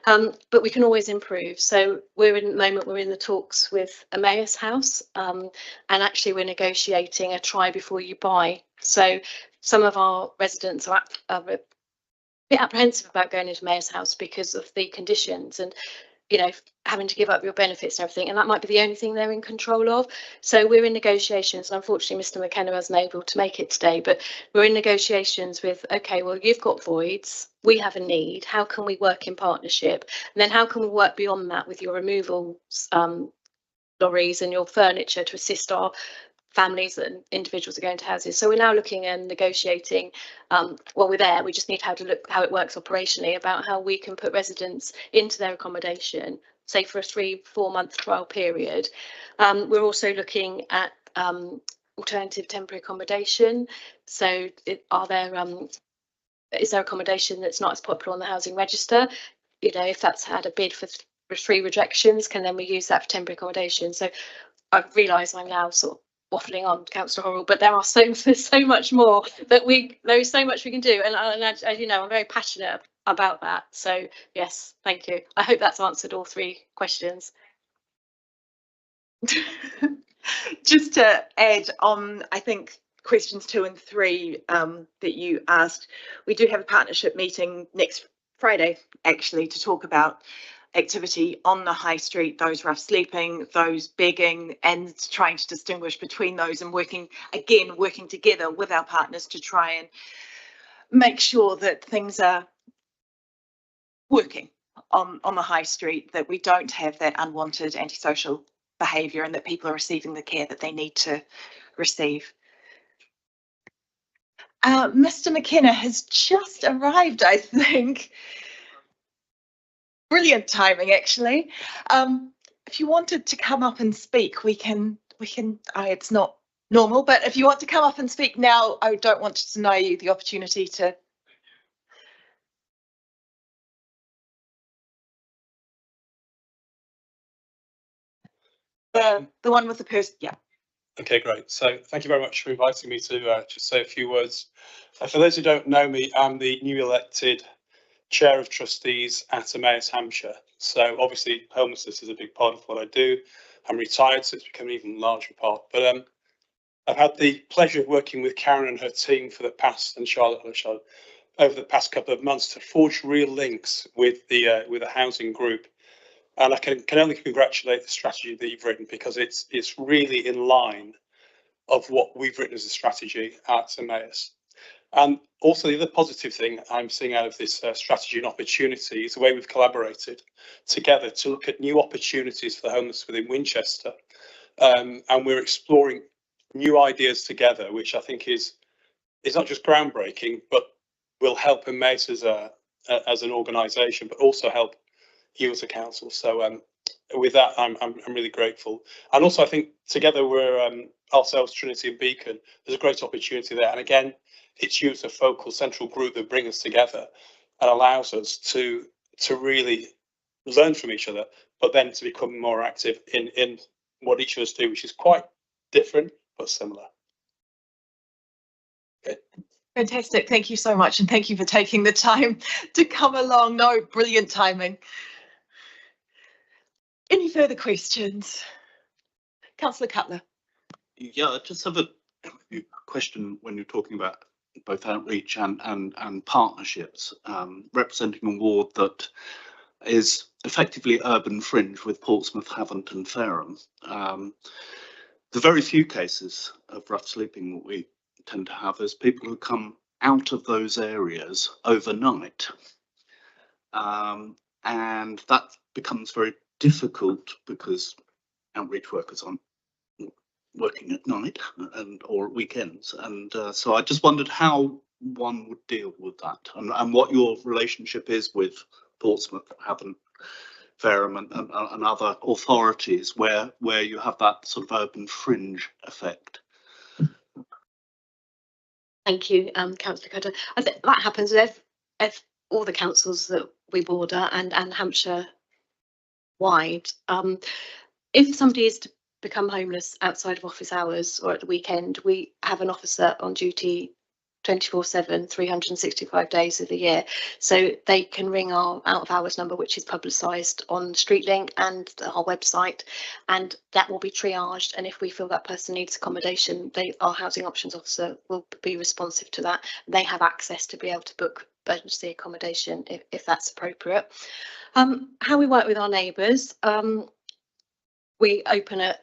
Speaker 11: But we can always improve. So we're in the talks with Emmaus House, and actually we're negotiating a try before you buy. So some of our residents are a bit apprehensive about going into Emmaus House because of the conditions and having to give up your benefits and everything, and that might be the only thing they're in control of. So we're in negotiations, and unfortunately Mr. McKenna wasn't able to make it today, but we're in negotiations with, okay, well, you've got voids, we have a need, how can we work in partnership, and then how can we work beyond that with your removals lorries and your furniture to assist our families and individuals are going to houses. So we're now looking and negotiating, we're there, we just need how it works operationally, about how we can put residents into their accommodation, say for a 3-4 month trial period. We're also looking at alternative temporary accommodation. So is there accommodation that's not as popular on the housing register? If that's had a bid for 3 rejections, can then we use that for temporary accommodation? So I realise I'm now sort of waffling on, Councillor Horrell, but there are so much more there is so much we can do, and as you know, I'm very passionate about that. So yes, thank you. I hope that's answered all 3 questions.
Speaker 2: Just to add on, I think questions 2 and 3 that you asked, we do have a partnership meeting next Friday actually to talk about activity on the high street, those rough sleeping, those begging, and trying to distinguish between those, and working together with our partners to try and make sure that things are working on the high street, that we don't have that unwanted antisocial behaviour, and that people are receiving the care that they need to receive. Mr. McKenna has just arrived, I think. Brilliant timing, actually. If you wanted to come up and speak, we can. It's not normal, but if you want to come up and speak now, I don't want to deny you the opportunity to. the one with the person, yeah.
Speaker 14: Okay, great. So thank you very much for inviting me to just say a few words. For those who don't know me, I'm the newly elected Chair of Trustees at Emmaus Hampshire. So obviously homelessness is a big part of what I do. I'm retired, so it's become an even larger part. But I've had the pleasure of working with Karen and her team for the past, and Charlotte over the past couple of months to forge real links with the housing group. And I can only congratulate the strategy that you've written, because it's really in line of what we've written as a strategy at Emmaus. And also the other positive thing I'm seeing out of this strategy and opportunity is the way we've collaborated together to look at new opportunities for the homeless within Winchester. And we're exploring new ideas together, which I think is not just groundbreaking, but will help Emmaus as an organisation, but also help you as a council. So with that, I'm really grateful. And also I think together we're ourselves, Trinity and Beacon, there's a great opportunity there. And again, it's you as a focal central group that bring us together and allows us to really learn from each other, but then to become more active in what each of us do, which is quite different but similar. Okay.
Speaker 2: Fantastic. Thank you so much. And thank you for taking the time to come along. No, brilliant timing. Any further questions? Councillor Cutler.
Speaker 3: Yeah, I just have a question when you're talking about both outreach and partnerships, representing a ward that is effectively urban fringe with Portsmouth, Havant and Fareham. The very few cases of rough sleeping that we tend to have is people who come out of those areas overnight. And that becomes very difficult because outreach workers aren't working at night or at weekends. And so I just wondered how one would deal with that and what your relationship is with Portsmouth, Havant, Fareham and other authorities where you have that sort of urban fringe effect.
Speaker 11: Thank you, Councillor Cutter. I think that happens with all the councils that we border and Hampshire wide. If somebody is to become homeless outside of office hours or at the weekend, we have an officer on duty 24/7, 365 days of the year. So they can ring our out of hours number, which is publicised on StreetLink and our website, and that will be triaged. And if we feel that person needs accommodation, our housing options officer will be responsive to that. They have access to be able to book emergency accommodation if that's appropriate. How we work with our neighbours, we open a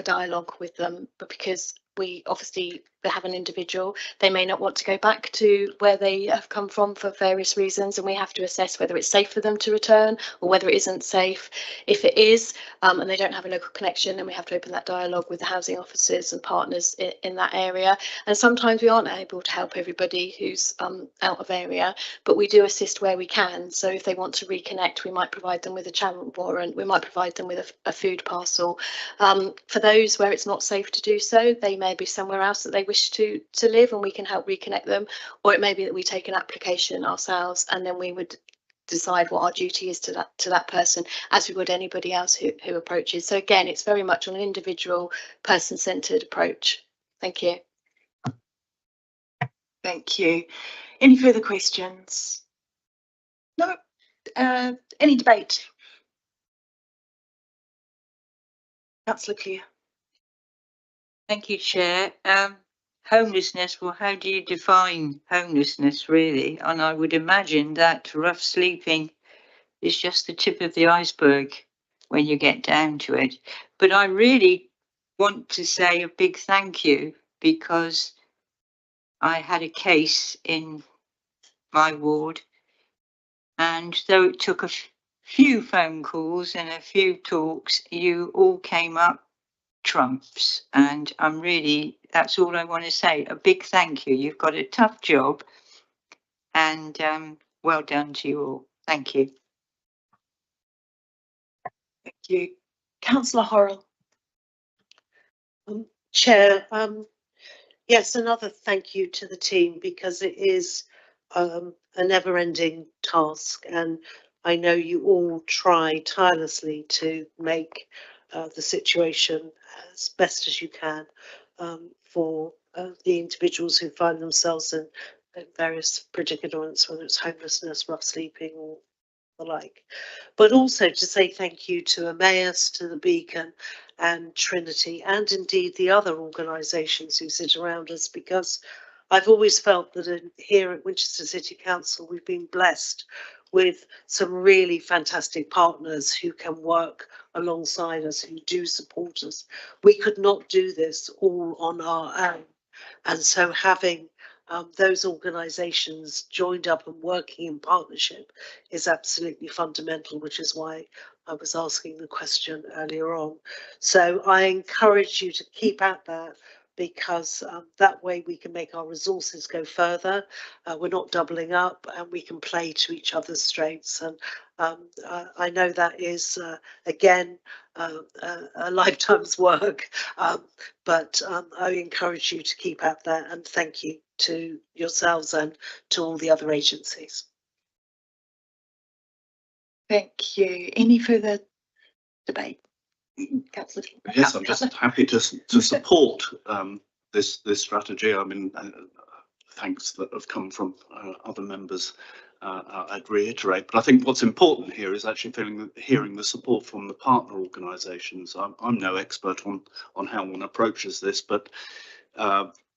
Speaker 11: dialogue with them, but because we obviously they have an individual, they may not want to go back to where they have come from for various reasons, and we have to assess whether it's safe for them to return or whether it isn't safe. If it is, and they don't have a local connection, then we have to open that dialogue with the housing officers and partners in that area. And sometimes we aren't able to help everybody who's out of area, but we do assist where we can. So if they want to reconnect, we might provide them with a channel warrant, we might provide them with a food parcel. For those where it's not safe to do so, they may be somewhere else that they wish to live, and we can help reconnect them, or it may be that we take an application ourselves and then we would decide what our duty is to that person, as we would anybody else who approaches. So again, it's very much on an individual person-centered approach. Thank you.
Speaker 2: Thank you. Any further questions? No. Any debate? Councillor Clare.
Speaker 9: Thank you, Chair. Homelessness, well, how do you define homelessness, really? And I would imagine that rough sleeping is just the tip of the iceberg when you get down to it. But I really want to say a big thank you, because I had a case in my ward, and though it took a few phone calls and a few talks, you all came up trumps, and I'm really, that's all I want to say. A big thank you. You've got a tough job, and well done to you all. Thank you.
Speaker 2: Thank you. Councillor Horrell.
Speaker 4: Chair, yes, another thank you to the team, because it is a never-ending task, and I know you all try tirelessly to make the situation as best as you can for the individuals who find themselves in various predicaments, whether it's homelessness, rough sleeping, or the like. But also to say thank you to Emmaus, to the Beacon and Trinity, and indeed the other organisations who sit around us, because I've always felt that here at Winchester City Council we've been blessed with some really fantastic partners who can work alongside us, who do support us. We could not do this all on our own, and so having those organisations joined up and working in partnership is absolutely fundamental, which is why I was asking the question earlier on. So I encourage you to keep at that, because that way we can make our resources go further. We're not doubling up, and we can play to each other's strengths. And I know that is, again, a lifetime's work, but I encourage you to keep at that, and thank you to yourselves and to all the other agencies.
Speaker 2: Thank you. Any further debate? Councillor?
Speaker 3: Yes, I'm just happy to support this strategy. I mean, thanks that have come from other members. I'd reiterate, but I think what's important here is actually hearing the support from the partner organisations. I'm no expert on how one approaches this, but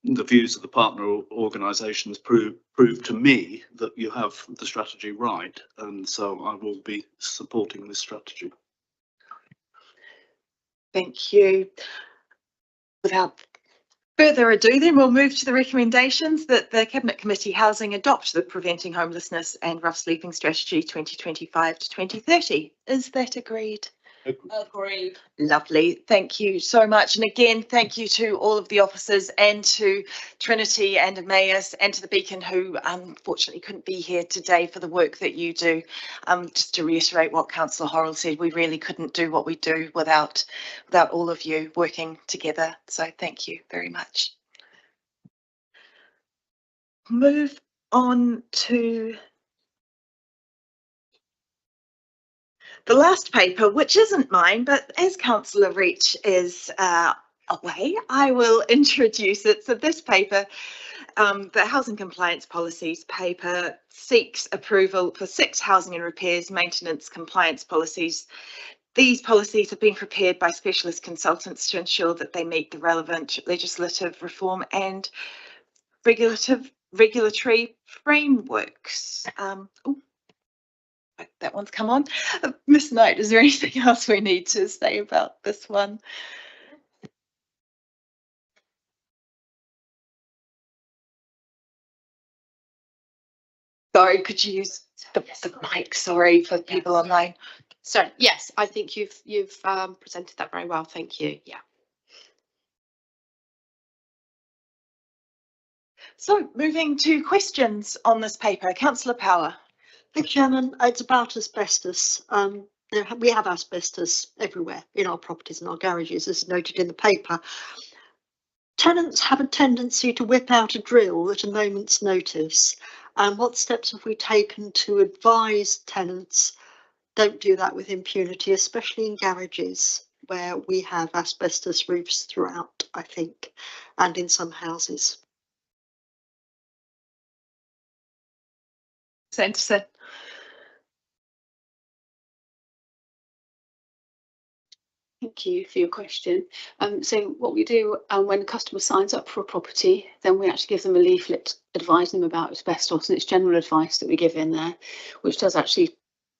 Speaker 3: the views of the partner organisations prove to me that you have the strategy right, and so I will be supporting this strategy.
Speaker 2: Thank you. Without further ado, then we'll move to the recommendations that the Cabinet Committee Housing adopt the Preventing Homelessness and Rough Sleeping Strategy 2025 to 2030. Is that agreed? Agreed. Lovely. Thank you so much. And again, thank you to all of the officers and to Trinity and Emmaus and to the Beacon, who unfortunately couldn't be here today, for the work that you do. Just to reiterate what Councillor Horrell said, we really couldn't do what we do without all of you working together. So thank you very much. Move on to the last paper, which isn't mine, but as Councillor Reach is away, I will introduce it. So this paper, the Housing Compliance Policies paper, seeks approval for 6 housing and repairs maintenance compliance policies. These policies have been prepared by specialist consultants to ensure that they meet the relevant legislative reform and regulatory frameworks. That one's come on. Miss Knight, is there anything else we need to say about this one? Sorry, could you use the mic? Sorry for people online.
Speaker 6: So yes, I think you've presented that very well. Thank you. Yeah.
Speaker 2: So moving to questions on this paper, Councillor Power.
Speaker 7: Thank you, Chairman. It's about asbestos. We have asbestos everywhere in our properties and our garages, as noted in the paper. Tenants have a tendency to whip out a drill at a moment's notice. And what steps have we taken to advise tenants don't do that with impunity, especially in garages where we have asbestos roofs throughout, I think, and in some houses?
Speaker 2: Sanderson.
Speaker 6: Thank you for your question. So what we do when a customer signs up for a property, then we actually give them a leaflet advising them about asbestos, and it's general advice that we give in there, which does actually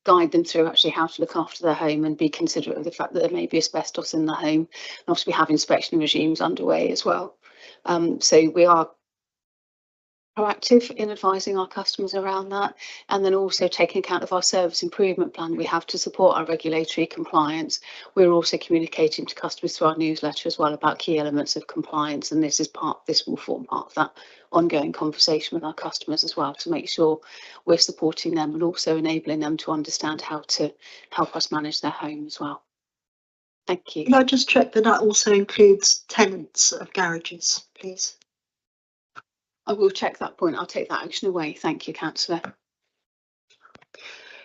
Speaker 6: guide them through actually how to look after their home and be considerate of the fact that there may be asbestos in the home. And obviously we have inspection regimes underway as well. So we are proactive in advising our customers around that, and then also taking account of our service improvement plan we have to support our regulatory compliance. We're also communicating to customers through our newsletter as well about key elements of compliance, and this will form part of that ongoing conversation with our customers as well, to make sure we're supporting them and also enabling them to understand how to help us manage their home as well. Thank you.
Speaker 7: Can I just check that that also includes tenants of garages, please?
Speaker 6: I will check that point. I'll take that action away. Thank you, Councillor.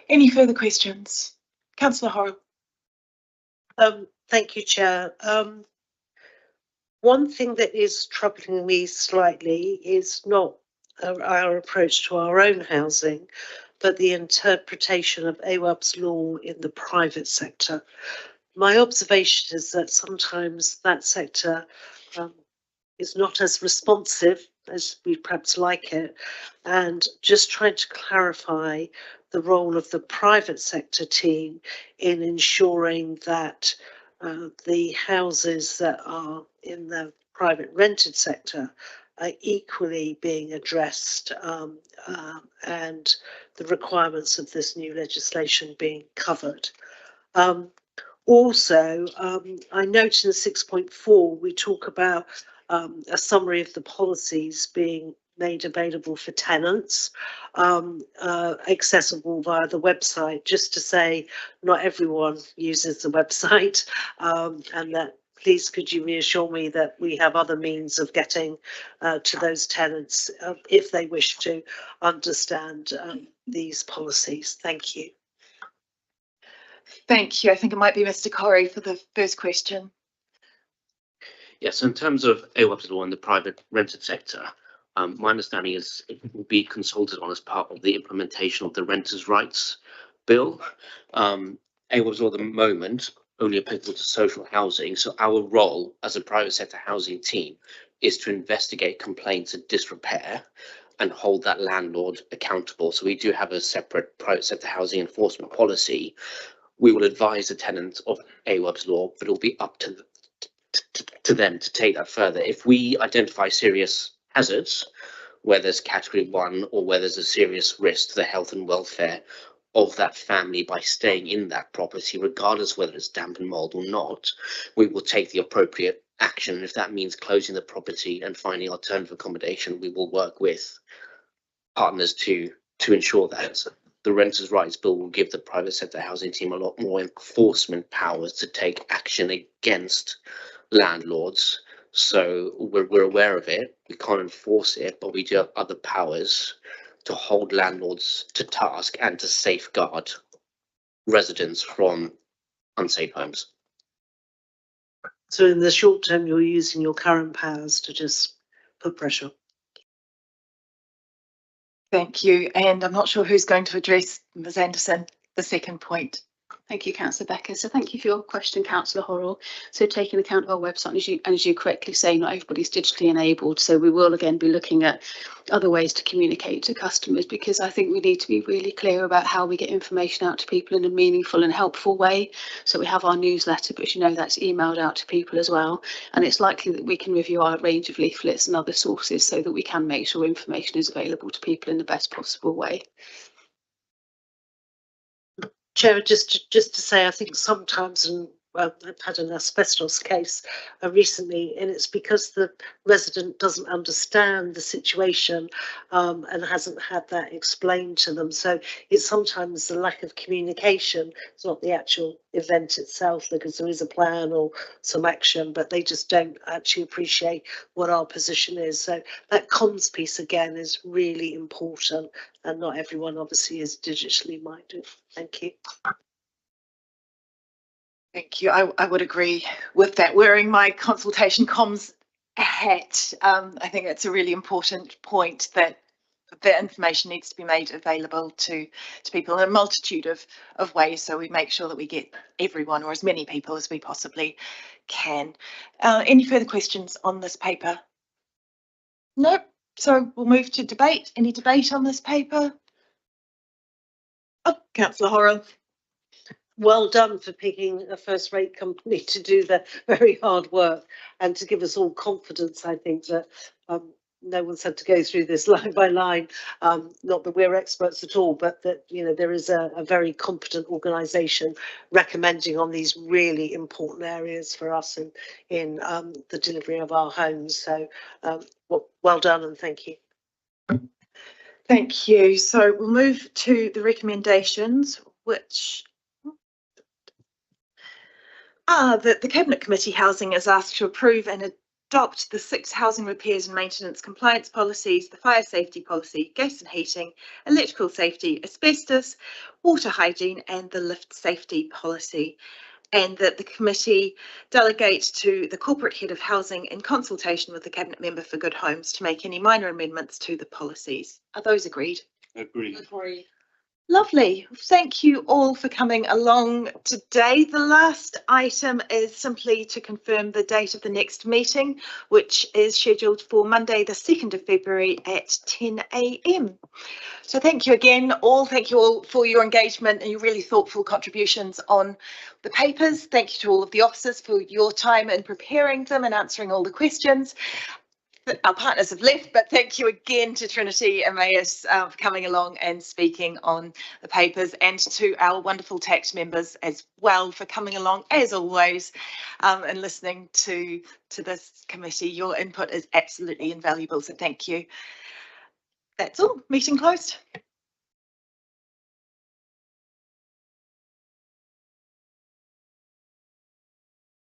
Speaker 2: Any further questions? Councillor Horrell.
Speaker 4: Thank you, Chair. One thing that is troubling me slightly is not our approach to our own housing, but the interpretation of AWAB's law in the private sector. My observation is that sometimes that sector is not as responsive as we perhaps like it, and just trying to clarify the role of the private sector team in ensuring that the houses that are in the private rented sector are equally being addressed and the requirements of this new legislation being covered. Also, I note in 6.4 we talk about a summary of the policies being made available for tenants, accessible via the website, just to say not everyone uses the website, and that please could you reassure me that we have other means of getting to those tenants if they wish to understand these policies. Thank you.
Speaker 2: Thank you. I think it might be Mr. Corrie for the first question.
Speaker 10: Yes, so in terms of AWAB's law in the private rented sector, my understanding is it will be consulted on as part of the implementation of the Renters' Rights Bill. AWAB's law at the moment only applicable to social housing, so our role as a private sector housing team is to investigate complaints of disrepair and hold that landlord accountable. So we do have a separate private sector housing enforcement policy. We will advise the tenants of AWAB's law, but it will be up to them to take that further. If we identify serious hazards, where there's category 1 or where there's a serious risk to the health and welfare of that family by staying in that property, regardless whether it's damp and mold or not, we will take the appropriate action. If that means closing the property and finding alternative accommodation, we will work with partners to ensure that. The Renters' Rights Bill will give the private sector housing team a lot more enforcement powers to take action against landlords. So we're aware of it. We can't enforce it, but we do have other powers to hold landlords to task and to safeguard residents from unsafe homes.
Speaker 4: So in the short term, you're using your current powers to just put pressure.
Speaker 2: Thank you. And I'm not sure who's going to address Ms. Anderson, the second point.
Speaker 6: Thank you, Councillor Becker. So thank you for your question, Councillor Horrell. So taking account of our website, as you correctly say, not everybody's digitally enabled. So we will again be looking at other ways to communicate to customers, because I think we need to be really clear about how we get information out to people in a meaningful and helpful way. So we have our newsletter, but as you know, that's emailed out to people as well. And it's likely that we can review our range of leaflets and other sources so that we can make sure information is available to people in the best possible way.
Speaker 4: Chair, just to say, I think sometimes, and I've had an asbestos case recently, and it's because the resident doesn't understand the situation and hasn't had that explained to them. So it's sometimes the lack of communication. It's not the actual event itself, because there is a plan or some action, but they just don't actually appreciate what our position is. So that comms piece again is really important, and not everyone obviously is digitally minded. Thank you.
Speaker 2: Thank you. I would agree with that. Wearing my consultation comms hat, I think it's a really important point that the information needs to be made available to people in a multitude of ways, so we make sure that we get everyone, or as many people as we possibly can. Any further questions on this paper? Nope. So we'll move to debate. Any debate on this paper? Oh, Councillor Horrell.
Speaker 4: Well done for picking a first-rate company to do the very hard work and to give us all confidence. I think that no one's had to go through this line by line. Not that we're experts at all, but that there is a very competent organisation recommending on these really important areas for us in the delivery of our homes. So well done and thank you.
Speaker 2: Thank you. So we'll move to the recommendations, which the Cabinet Committee Housing is asked to approve and adopt the 6 housing repairs and maintenance compliance policies, the fire safety policy, gas and heating, electrical safety, asbestos, water hygiene, and the lift safety policy. and that the committee delegate to the corporate head of housing in consultation with the cabinet member for Good Homes to make any minor amendments to the policies. Are those agreed?
Speaker 14: Agreed.
Speaker 2: Lovely. Thank you all for coming along today. The last item is simply to confirm the date of the next meeting, which is scheduled for Monday, the 2nd of February at 10 a.m. So thank you again, all. Thank you all for your engagement and your really thoughtful contributions on the papers. Thank you to all of the officers for your time in preparing them and answering all the questions. Our partners have left, but thank you again to Trinity Emmaus for coming along and speaking on the papers, and to our wonderful tax members as well for coming along as always and listening to this committee. Your input is absolutely invaluable, so thank you. That's all. Meeting closed.